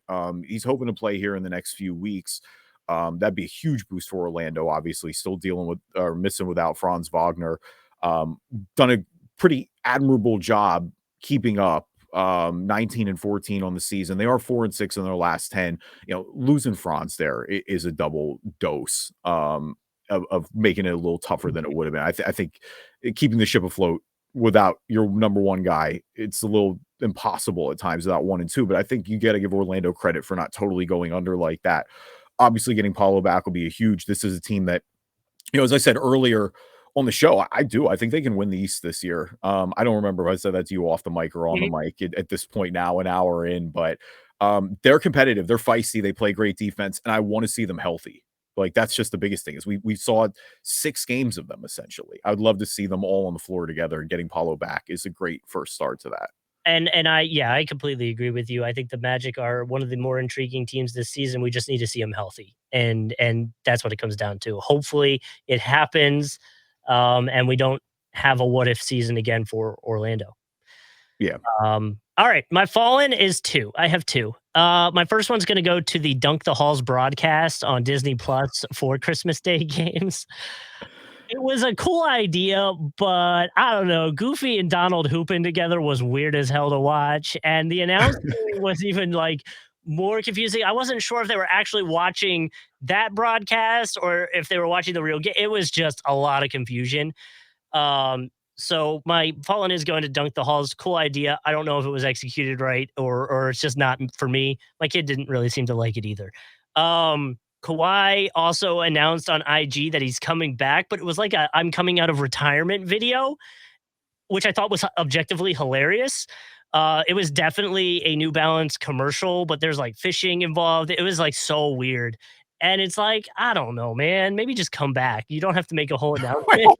He's hoping to play here in the next few weeks. That'd be a huge boost for Orlando. Obviously, still dealing with or missing without Franz Wagner. Done a pretty admirable job keeping up. 19 and 14 on the season. They are 4 and 6 in their last 10. You know, losing Franz there is a double dose of making it a little tougher than it would have been. I think keeping the ship afloat without your number one guy, it's a little impossible at times without 1 and 2. But I think you got to give Orlando credit for not totally going under like that. Obviously, getting Paolo back will be a huge. This is a team that, you know, as I said earlier on the show, I do. I think they can win the East this year. I don't remember if I said that to you off the mic or on the mic at this point now, an hour in, but they're competitive. They're feisty. They play great defense, and I want to see them healthy. Like that's just the biggest thing is we saw 6 games of them essentially. I would love to see them all on the floor together, and getting Paolo back is a great first start to that. And I completely agree with you. I think the Magic are one of the more intriguing teams this season. We just need to see them healthy, and that's what it comes down to. Hopefully, it happens, and we don't have a what if season again for Orlando. Yeah. All right, my Fallin is 2. I have 2. My first one's gonna go to the Dunk the Halls broadcast on Disney Plus for Christmas Day games. It was a cool idea, but I don't know, Goofy and Donald hooping together was weird as hell to watch, and the announcing was even, like, more confusing. I wasn't sure if they were actually watching that broadcast or if they were watching the real game. It was just a lot of confusion. So my Fallen is going to Dunk the Halls. Cool idea. I don't know if it was executed right or it's just not for me. My kid didn't really seem to like it either. Kawhi also announced on IG that he's coming back, but it was like a I'm coming out of retirement video, which I thought was objectively hilarious. It was definitely a New Balance commercial, but there's like fishing involved. It was like so weird. And it's like, I don't know, man. Maybe just come back. You don't have to make a whole announcement.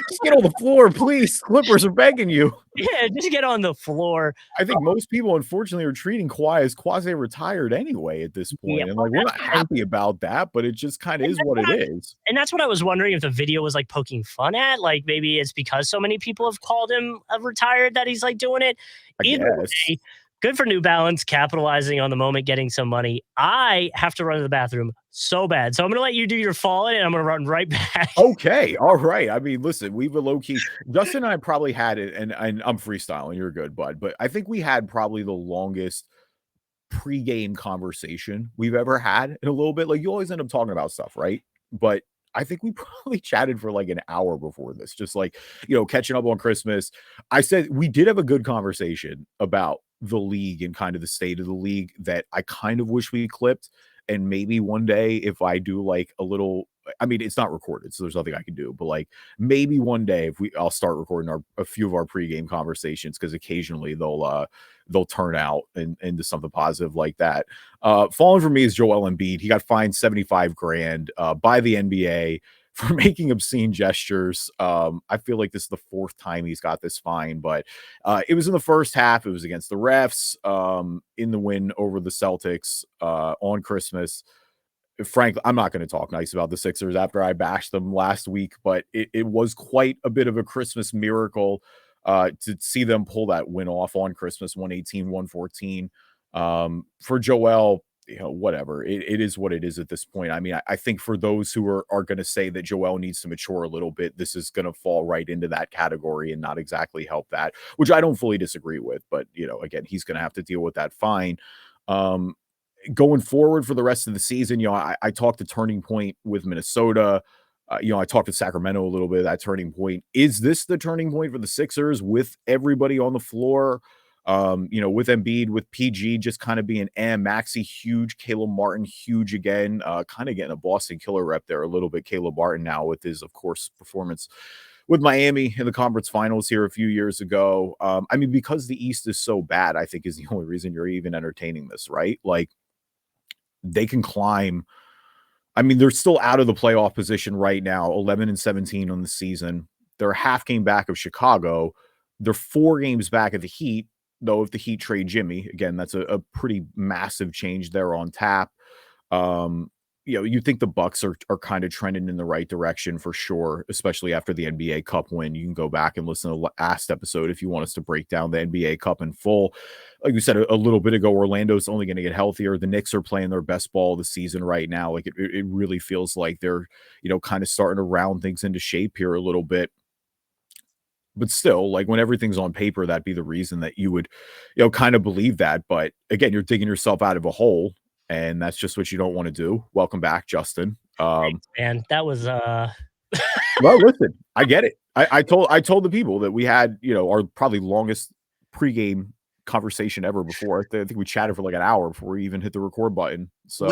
Just get on the floor, please. Clippers are begging you. Yeah, just get on the floor. I think most people, unfortunately, are treating Kawhi as quasi-retired anyway at this Yeah, point, and, like, we're not happy about that, but it just kinda is what it is. And that's what I was wondering if the video was, like, poking fun at, like, maybe it's because so many people have called him a retired that he's, like, doing it. I Either guess. way, good for New Balance capitalizing on the moment, getting some money. I have to run to the bathroom so bad, so I'm gonna let you do your Fallen, and I'm gonna run right back. Okay, alright. I mean, listen, we've a low-key Justin and I probably had it, and I'm freestyling, you're good, bud, but I think we had probably the longest pregame conversation we've ever had in a little bit. Like, you always end up talking about stuff, right? But I think we probably chatted for like an hour before this, just like, catching up on Christmas. I said we did have a good conversation about the league and kind of the state of the league that I kind of wish we clipped. And maybe one day, if I do like a little, I mean, it's not recorded, so there's nothing I can do. But like maybe one day, if I'll start recording a few of our pregame conversations because occasionally they'll turn out into something positive like that. Falling for me is Joel Embiid. He got fined 75 grand by the NBA for making obscene gestures. I feel like this is the 4th time he's got this fine, but it was in the first half. It was against the refs in the win over the Celtics on Christmas. Frankly, I'm not going to talk nice about the Sixers after I bashed them last week, but it was quite a bit of a Christmas miracle to see them pull that win off on Christmas, 118-114. For Joel, whatever. It is what it is at this point. I mean, I think for those who are going to say that Joel needs to mature a little bit, this is going to fall right into that category and not exactly help that, which I don't fully disagree with. But, again, he's going to have to deal with that fine. Going forward for the rest of the season, I talked to Turning Point with Minnesota. I talked to Sacramento a little bit. That turning point. Is this the turning point for the Sixers with everybody on the floor? With Embiid, with PG just kind of being Maxey huge, Caleb Martin huge again, kind of getting a Boston killer rep there a little bit. Caleb Martin now with his, of course, performance with Miami in the conference finals here a few years ago. I mean, because the East is so bad, I think is the only reason you're even entertaining this, right? Like they can climb. I mean, they're still out of the playoff position right now, 11-17 on the season. They're a half game back of Chicago. They're 4 games back of the Heat, though if the Heat trade Jimmy, again, that's a pretty massive change there on tap. You think the Bucks are kind of trending in the right direction for sure, especially after the NBA Cup win. You can go back and listen to the last episode if you want us to break down the NBA Cup in full. Like we said a little bit ago, Orlando's only going to get healthier. The Knicks are playing their best ball of the season right now. Like it really feels like they're, kind of starting to round things into shape here a little bit. But still, like when everything's on paper, that'd be the reason that you would, kind of believe that. But again, you're digging yourself out of a hole. And that's just what you don't want to do. Welcome back, Justin. Thanks, man. That was well, listen, I get it. I told the people that we had, our probably longest pregame conversation ever before. I think we chatted for like an hour before we even hit the record button. So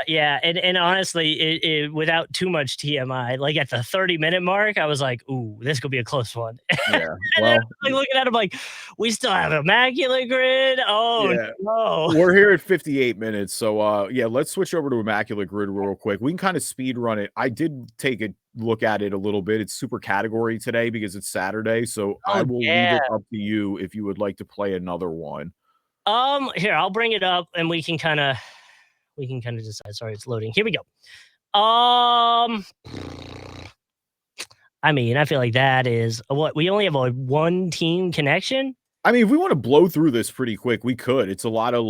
yeah, and honestly, it without too much TMI, like at the 30-minute mark, I was like, "Ooh, this could be a close one." Yeah, and then like looking at him, like, we still have Immaculate Grid. Oh yeah. no, We're here at 58 minutes, so yeah, let's switch over to Immaculate Grid real quick. We can kind of speed run it. I did take a look at it a little bit. It's super category today because it's Saturday, so I will leave it up to you if you would like to play another one. Here, I'll bring it up and we can kind of decide. Sorry, it's loading. Here we go. I mean, I feel like that is what we only have a one team connection. I mean, if we want to blow through this pretty quick, we could. It's a lot of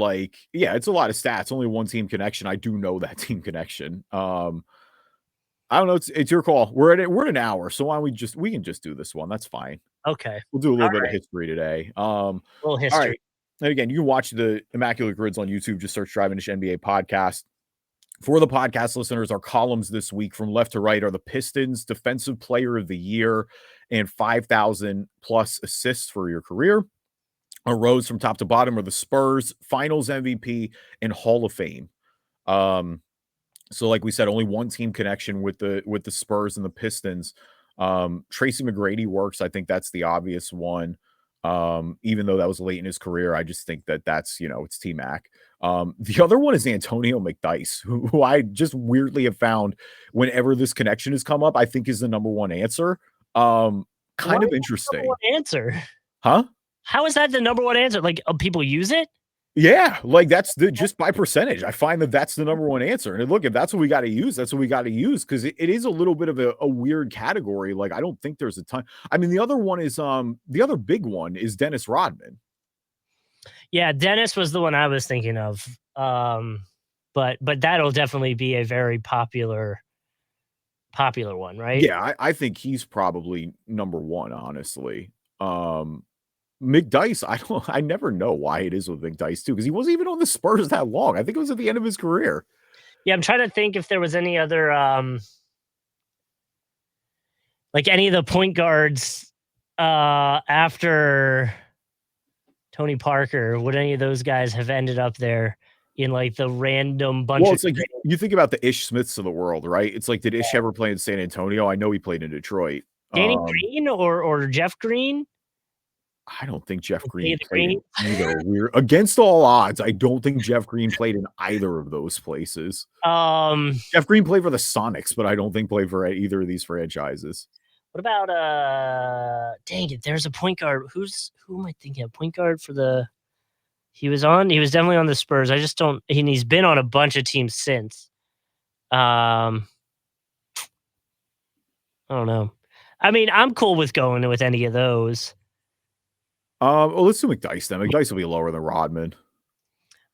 it's a lot of stats. Only one team connection. I do know that team connection. I don't know. It's your call. We're at an hour, so why don't we can just do this one. That's fine. Okay. We'll do a little All bit of right. history today. A little All history. right. And again, you can watch the Immaculate Grids on YouTube. Just search Driving Dish NBA podcast. For the podcast listeners, our columns this week from left to right are the Pistons Defensive Player of the Year and 5,000 plus assists for your career. Our rows from top to bottom are the Spurs Finals MVP and Hall of Fame. So like we said, only one team connection with the Spurs and the Pistons. Tracy McGrady works. I think that's the obvious one. Even though that was late in his career, I just think that's it's T-Mac. The other one is Antonio McDyess, who I just weirdly have found whenever this connection has come up, I think is the number one answer. Kind of interesting. Number one answer. Huh? How is that the number one answer? Like, people use it? Yeah, like that's just by percentage. I find that's the number one answer. And look, if that's what we got to use, that's what we got to use because it is a little bit of a weird category. Like, I don't think there's a ton. I mean, the other one is the other big one is Dennis Rodman. Yeah, Dennis was the one I was thinking of. But that'll definitely be a very popular one, right? Yeah, I think he's probably number one, honestly. McDyess, I never know why it is with McDyess too, because he wasn't even on the Spurs that long. I think it was at the end of his career. Yeah, I'm trying to think if there was any other like any of the point guards after Tony Parker. Would any of those guys have ended up there in like the random bunch? Well, it's like you think about the Ish Smiths of the world, right? It's like, did Ish ever play in San Antonio? I know he played in Detroit. Danny Green or Jeff Green? I don't think Jeff Green played in either. Against all odds, I don't think Jeff Green played in either of those places. Jeff Green played for the Sonics, but I don't think played for either of these franchises. What about dang it, there's a point guard. Who am I thinking of? Point guard for the he was definitely on the Spurs. I just don't he's been on a bunch of teams since. I don't know. I mean, I'm cool with going with any of those. Well, let's do McDyess then. McDyess will be lower than Rodman.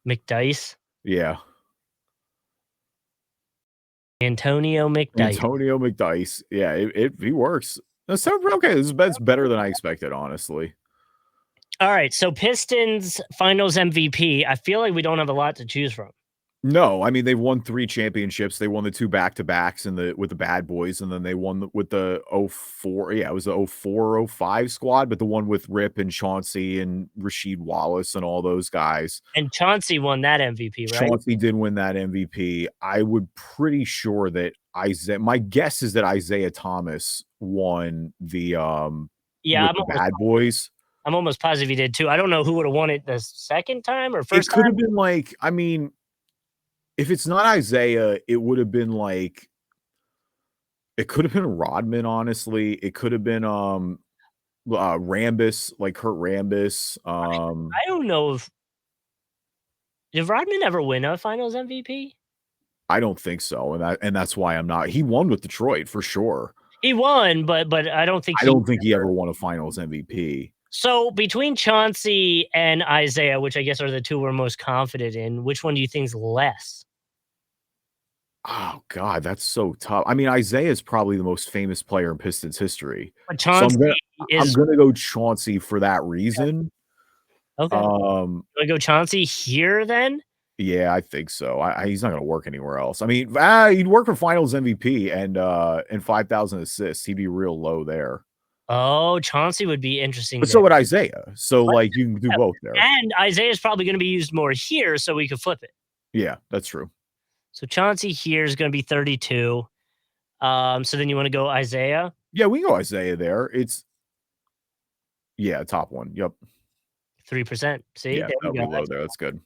McDyess? Yeah. Antonio McDyess. Yeah, he works. That's okay. That's better than I expected, honestly. All right. So Pistons Finals MVP. I feel like we don't have a lot to choose from. No, I mean, they've won 3 championships. They won the 2 back-to-backs with the Bad Boys, and then they won with the 04. Yeah, it was the 04, 05 squad, but the one with Rip and Chauncey and Rasheed Wallace and all those guys. And Chauncey won that MVP, right? Chauncey did win that MVP. I would pretty sure that my guess is that Isaiah Thomas won the the Bad Boys. I'm almost positive he did too. I don't know who would have won it the second time or first time. It could have been like, I mean, if it's not Isaiah, it would have been like, it could have been Rodman, honestly. It could have been Rambis, like Kurt Rambis. I don't know if did Rodman ever win a Finals MVP? I don't think so, and that's why I'm not. He won with Detroit for sure. He won, but I don't think he ever won a Finals MVP. So between Chauncey and Isaiah, which I guess are the two we're most confident in, which one do you think is less? Oh God, that's so tough. I mean, Isaiah is probably the most famous player in Pistons history. But Chauncey I'm gonna go Chauncey for that reason. Okay. Do I go Chauncey here then? Yeah, I think so. He's not gonna work anywhere else. I mean, he'd work for Finals MVP and 5,000 assists. He'd be real low there. Oh, Chauncey would be interesting. But so would Isaiah. So like you can do both there. And Isaiah's probably going to be used more here, so we could flip it. Yeah, that's true. So Chauncey here is going to be 32. So then you want to go Isaiah? Yeah, we can go Isaiah there. It's top one. Yep. 3%. See? Yeah, that'll be low there. That's good.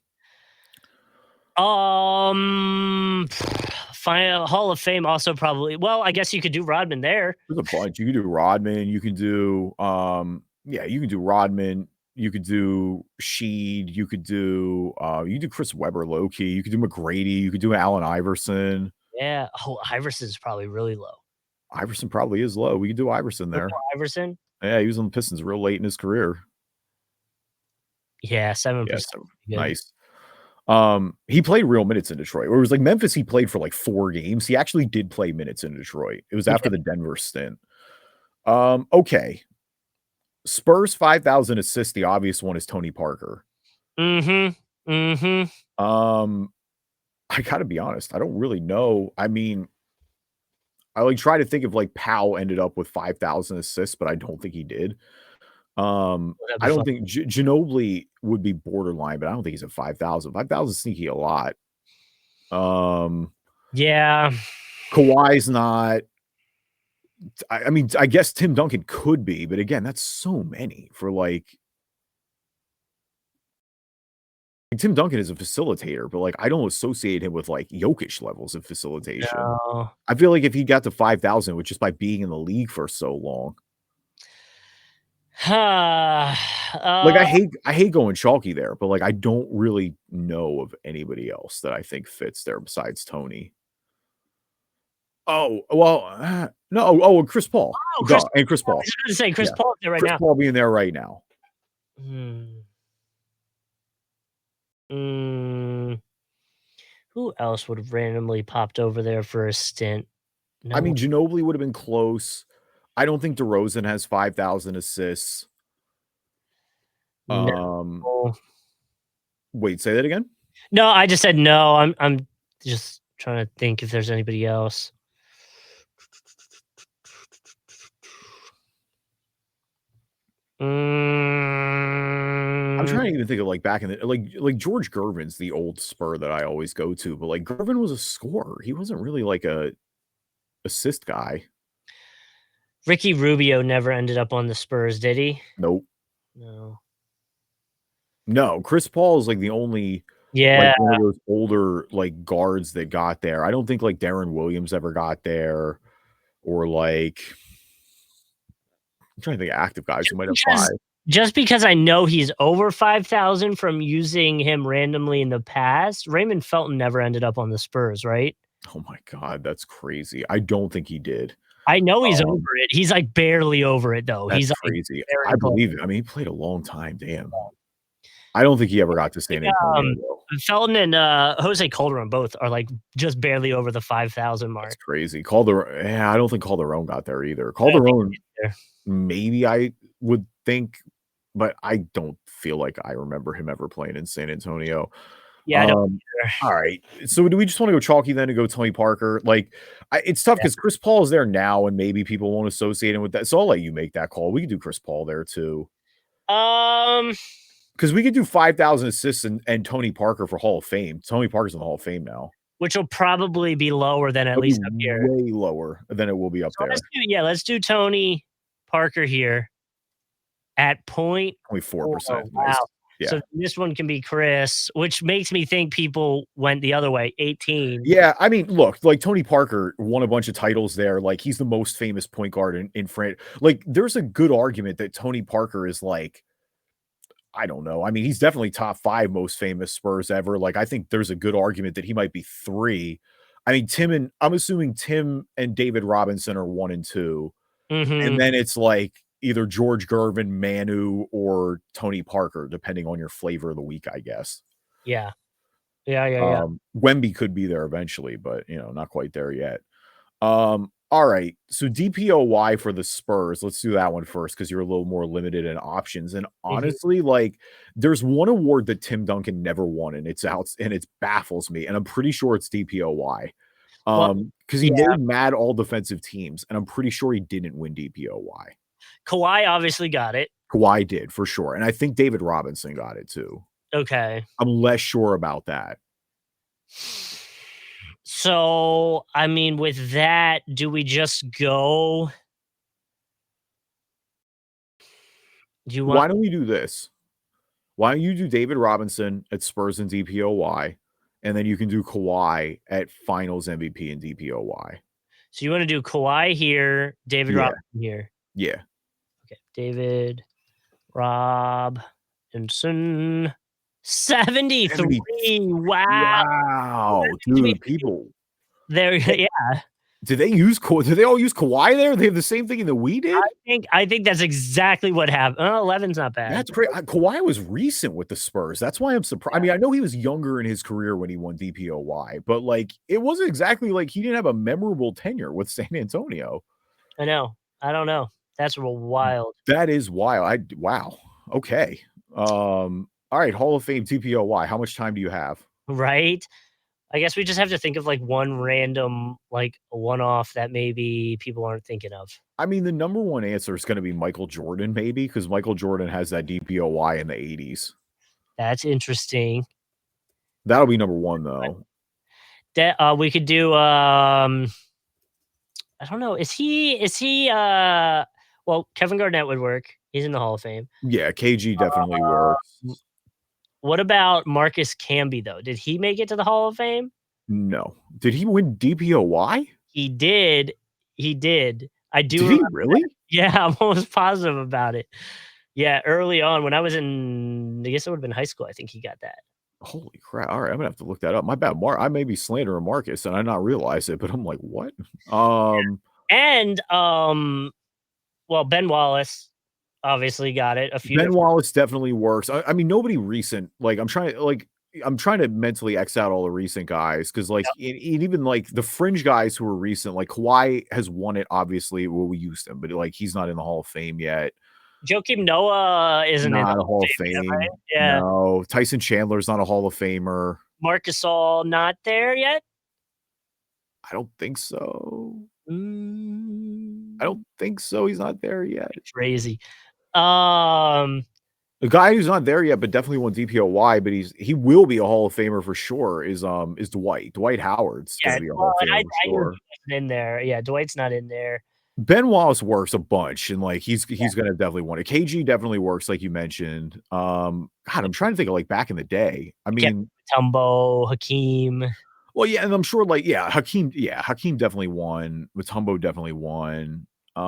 Final Hall of Fame also probably. Well, I guess you could do Rodman there. There's a bunch. You can do Rodman. You can do you can do Rodman. You could do Sheed. You could do Chris Webber low key. You could do McGrady. You could do Allen Iverson. Yeah. Oh, Iverson's probably really low. Iverson probably is low. We could do Iverson there. Iverson? Yeah, he was on the Pistons real late in his career. Yeah, 7%. Yeah, so nice. He played real minutes in Detroit. Or it was like Memphis, he played for like 4 games. He actually did play minutes in Detroit. It was after the Denver stint. Okay. Spurs 5,000 assists. The obvious one is Tony Parker. Mm-hmm. Mm-hmm. I gotta be honest. I don't really know. I mean, I like try to think if like Powell ended up with 5,000 assists, but I don't think he did. I don't think Ginobili would be borderline, but I don't think he's at 5,000. 5,000 sneaky a lot. Yeah. Kawhi's not. I mean, I guess Tim Duncan could be, but again, that's so many for like. Tim Duncan is a facilitator, but like I don't associate him with like Jokic levels of facilitation. No. I feel like if he got to 5,000, which just by being in the league for so long. Like I hate going chalky there, but like I don't really know of anybody else that I think fits there besides Tony. Oh, well, no. Oh, and Chris Paul. Oh, Duh, and Chris Paul. I was going to say Chris Yeah. Paul there right Chris now. Paul being there right now. Who else would have randomly popped over there for a stint? No. I mean, Ginobili would have been close. I don't think DeRozan has 5,000 assists. No. Wait, say that again? No, I just said no. I'm just trying to think if there's anybody else. I'm trying to even think of like back in the like George Gervin's the old Spur that I always go to, but like Gervin was a scorer. He wasn't really like a assist guy. Ricky Rubio never ended up on the Spurs, did he? Nope. No. Chris Paul is like the only like one of those older like guards that got there. I don't think like Darren Williams ever got there, or like I'm trying to think of active guys who might have 5. Just because I know he's over 5,000 from using him randomly in the past, Raymond Felton never ended up on the Spurs, right? Oh my God, that's crazy. I don't think he did. I know he's over it. He's like barely over it though. He's crazy. I believe it. I mean, he played a long time. Damn. I don't think he ever got to San Antonio. Felton and Jose Calderon both are like just barely over the 5,000 mark. That's crazy. Calderon. Yeah, I don't think Calderon got there either. Calderon, maybe I would think, but I don't feel like I remember him ever playing in San Antonio. Yeah, I don't all right. So do we just want to go chalky then and go Tony Parker? Like, it's tough because Chris Paul is there now, and maybe people won't associate him with that. So I'll let you make that call. We could do Chris Paul there too. Because we could do 5,000 assists and Tony Parker for Hall of Fame. Tony Parker's in the Hall of Fame now, which will probably be lower than at least up here. Way lower than it will be up there. Let's do Tony Parker here at 0.4%. Wow. Yeah. So this one can be Chris, which makes me think people went the other way, 18. Yeah, I mean, look, like Tony Parker won a bunch of titles there. Like he's the most famous point guard in France. Like there's a good argument that Tony Parker is like, I don't know. I mean, he's definitely top 5 most famous Spurs ever. Like I think there's a good argument that he might be 3. I mean, I'm assuming Tim and David Robinson are 1 and 2. And then it's like either George Gervin, Manu, or Tony Parker, depending on your flavor of the week, I guess. Yeah. Wemby could be there eventually, but not quite there yet. All right. So DPOY for the Spurs. Let's do that one first because you're a little more limited in options. And honestly, like there's one award that Tim Duncan never won, and it's out, and it baffles me. And I'm pretty sure it's DPOY. Because he made mad all defensive teams, and I'm pretty sure he didn't win DPOY. Kawhi obviously got it. Kawhi did for sure, and I think David Robinson got it too. Okay, I'm less sure about that. So, I mean, with that, do we just go? Why don't we do this? Why don't you do David Robinson at Spurs and DPOY? And then you can do Kawhi at Finals MVP and DPOY. So you want to do Kawhi here, David Robinson here? Yeah. Okay, David Robinson, 73. Wow. Dude, people. There, yeah. Did they all use Kawhi there? They have the same thing that we did? I think that's exactly what happened. 11's not bad. That's crazy. Kawhi was recent with the Spurs. That's why I'm surprised. I mean, I know he was younger in his career when he won DPOY, but like it wasn't exactly like he didn't have a memorable tenure with San Antonio. I know. I don't know. That's real wild. That is wild. Wow. Okay. All right, Hall of Fame DPOY. How much time do you have? Right? I guess we just have to think of like one random, like one-off that maybe people aren't thinking of. I mean, the number one answer is going to be Michael Jordan, maybe, because Michael Jordan has that DPOY in the 80s. That's interesting. That'll be number one, though. That we could do. I don't know. Is he? Well, Kevin Garnett would work. He's in the Hall of Fame. Yeah, KG definitely works. What about Marcus Camby though? Did he make it to the Hall of Fame? No. Did he win DPOY? He did. He did. I do. Did he really? That. Yeah, I'm almost positive about it. Yeah, early on when I was in, I guess it would have been high school. I think he got that. Holy crap! All right, I'm gonna have to look that up. My bad, I may be slandering Marcus and I not realize it, but I'm like, what? And well, Ben Wallace obviously got it. Ben Wallace definitely works. I mean, nobody recent. Like, I'm trying to mentally X out all the recent guys because, like, even like the fringe guys who are recent, like Kawhi has won it. Obviously, well, we used him, but like he's not in the Hall of Fame yet. Joakim Noah isn't not in a Hall of Fame. Yet, right? Yeah. No, Tyson Chandler's not a Hall of Famer. Marc Gasol not there yet? I don't think so. I don't think so. He's not there yet. Crazy. The guy who's not there yet, but definitely won DPOY, but he will be a Hall of Famer for sure. Is Dwight? Dwight Howard's gonna be a Hall of Famer for sure. In there, yeah. Dwight's not in there. Ben Wallace works a bunch, and like he's gonna definitely want it. KG definitely works, like you mentioned. God, I'm trying to think of like back in the day. I mean, Mutombo, Hakeem. Well, yeah, and I'm sure like Hakeem definitely won. Mutombo definitely won. I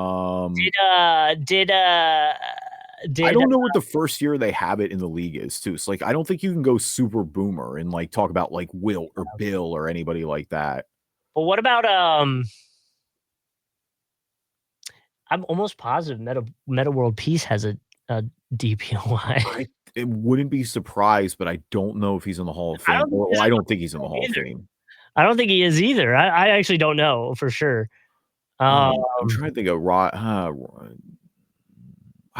don't know what the first year they have it in the league is too. So like I don't think you can go super boomer and like talk about like Wilt or Bill or anybody like that. But what about I'm almost positive Meta World Peace has a DPOY. It wouldn't be surprised, but I don't know if he's in the Hall of Fame. I don't think he's in the Hall of Fame. I don't think he is either. I actually don't know for sure. I'm trying to think of I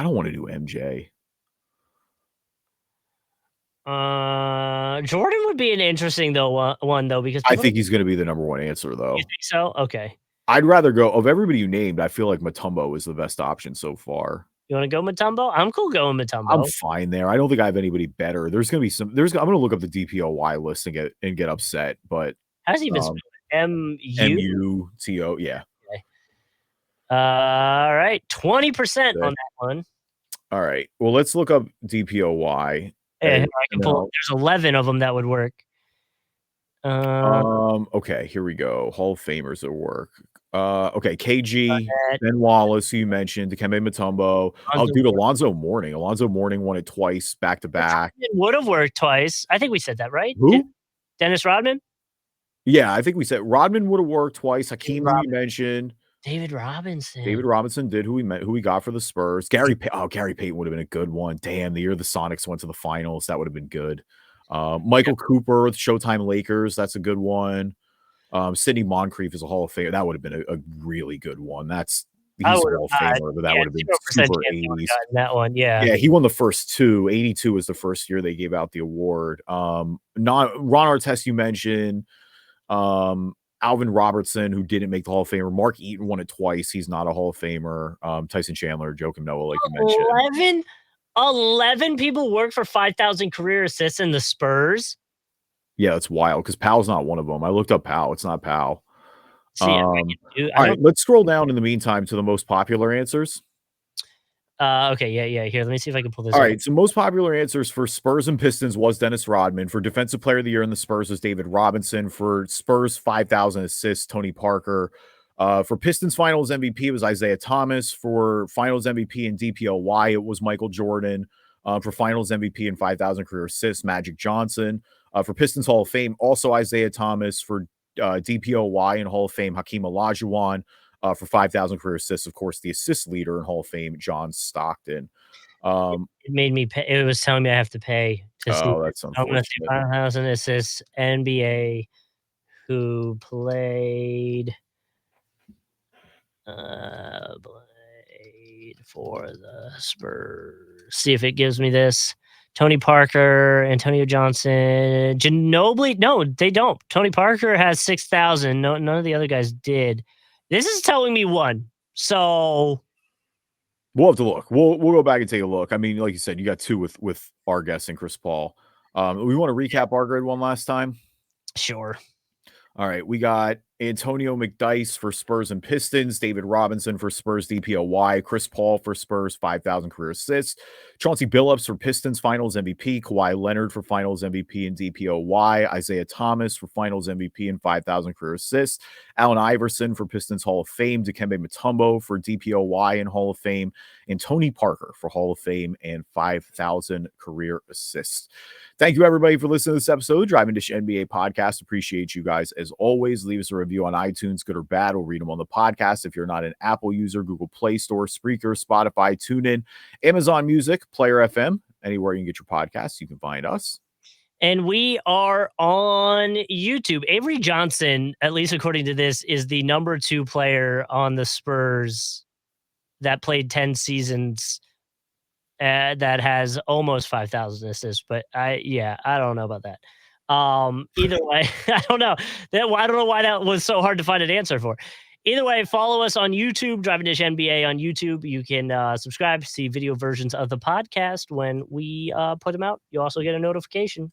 don't want to do MJ. Jordan would be an interesting one though because I think he's going to be the number one answer though. You think so? Okay. I'd rather go of everybody you named. I feel like Mutombo is the best option so far. You want to go Mutombo? I'm cool going Mutombo. I'm fine there. I don't think I have anybody better. There's going to be some. I'm going to look up the DPOY list and get upset. But how's he even spelled? MUTO? Yeah. Okay. All right, 20% on that one. All right. Well, let's look up DPOY. Yeah, I can pull. There's 11 of them that would work. Okay, here we go. Hall of Famers that work. Okay, KG, Ben Wallace, who you mentioned, Dikembe Mutombo. Dude, Alonzo Mourning. Alonzo Mourning won it twice, back to back. It would have worked twice. I think we said that, right? Who? Dennis Rodman? Yeah, I think we said Rodman would have worked twice. Hakeem, who you mentioned. David Robinson. David Robinson did who we got for the Spurs. Gary Payton would have been a good one. Damn, the year the Sonics went to the finals, that would have been good. Michael Cooper with Showtime Lakers, that's a good one. Sidney Moncrief is a Hall of Famer. That would have been a really good one. He's a Hall of Famer, but that would have been super 80s. That one, yeah. Yeah, he won the first two. 82 was the first year they gave out the award. Ron Artest, you mentioned. Alvin Robertson, who didn't make the Hall of Famer. Mark Eaton won it twice. He's not a Hall of Famer. Tyson Chandler, Joakim Noah, like you mentioned. 11 people work for 5,000 career assists in the Spurs. Yeah, that's wild because Powell's not one of them. I looked up Powell. It's not Powell. All right, let's scroll down in the meantime to the most popular answers. Okay, yeah. Here, let me see if I can pull this. All right, so most popular answers for Spurs and Pistons was Dennis Rodman. For Defensive Player of the Year in the Spurs was David Robinson. For Spurs 5,000 assists, Tony Parker. For Pistons Finals MVP, it was Isaiah Thomas. For Finals MVP and DPOY, it was Michael Jordan. For Finals MVP and 5,000 career assists, Magic Johnson. For Pistons Hall of Fame, also Isaiah Thomas. For DPOY in Hall of Fame, Hakeem Olajuwon. For 5,000 career assists, of course, the assist leader in Hall of Fame, John Stockton. It made me pay. It was telling me I have to pay to see. Oh, that's I'm gonna see unfortunate. 5,000 assists NBA who played for the Spurs. See if it gives me this. Tony Parker, Antonio Johnson, Ginobili. No, they don't. Tony Parker has 6,000. No, none of the other guys did. This is telling me one. So we'll have to look. We'll go back and take a look. I mean, like you said, you got two with our guest and Chris Paul. We want to recap our grid one last time. Sure. All right, we got Antonio McDyess for Spurs and Pistons, David Robinson for Spurs DPOY, Chris Paul for Spurs 5,000 career assists, Chauncey Billups for Pistons Finals MVP, Kawhi Leonard for Finals MVP and DPOY, Isaiah Thomas for Finals MVP and 5,000 career assists, Allen Iverson for Pistons Hall of Fame, Dikembe Mutombo for DPOY and Hall of Fame, and Tony Parker for Hall of Fame and 5,000 career assists. Thank you, everybody, for listening to this episode of Driving Dish NBA Podcast. Appreciate you guys. As always, leave us a review on iTunes, good or bad. We'll read them on the podcast. If you're not an Apple user, Google Play Store, Spreaker, Spotify, TuneIn, Amazon Music, Player FM, anywhere you can get your podcasts, you can find us. And we are on YouTube. Avery Johnson, at least according to this, is the number 2 player on the Spurs that played 10 seasons that has almost 5,000 assists. But I don't know about that. Either way, I don't know. I don't know why that was so hard to find an answer for. Either way, follow us on YouTube, Driving Dish NBA on YouTube. You can subscribe, see video versions of the podcast when we put them out. You also get a notification.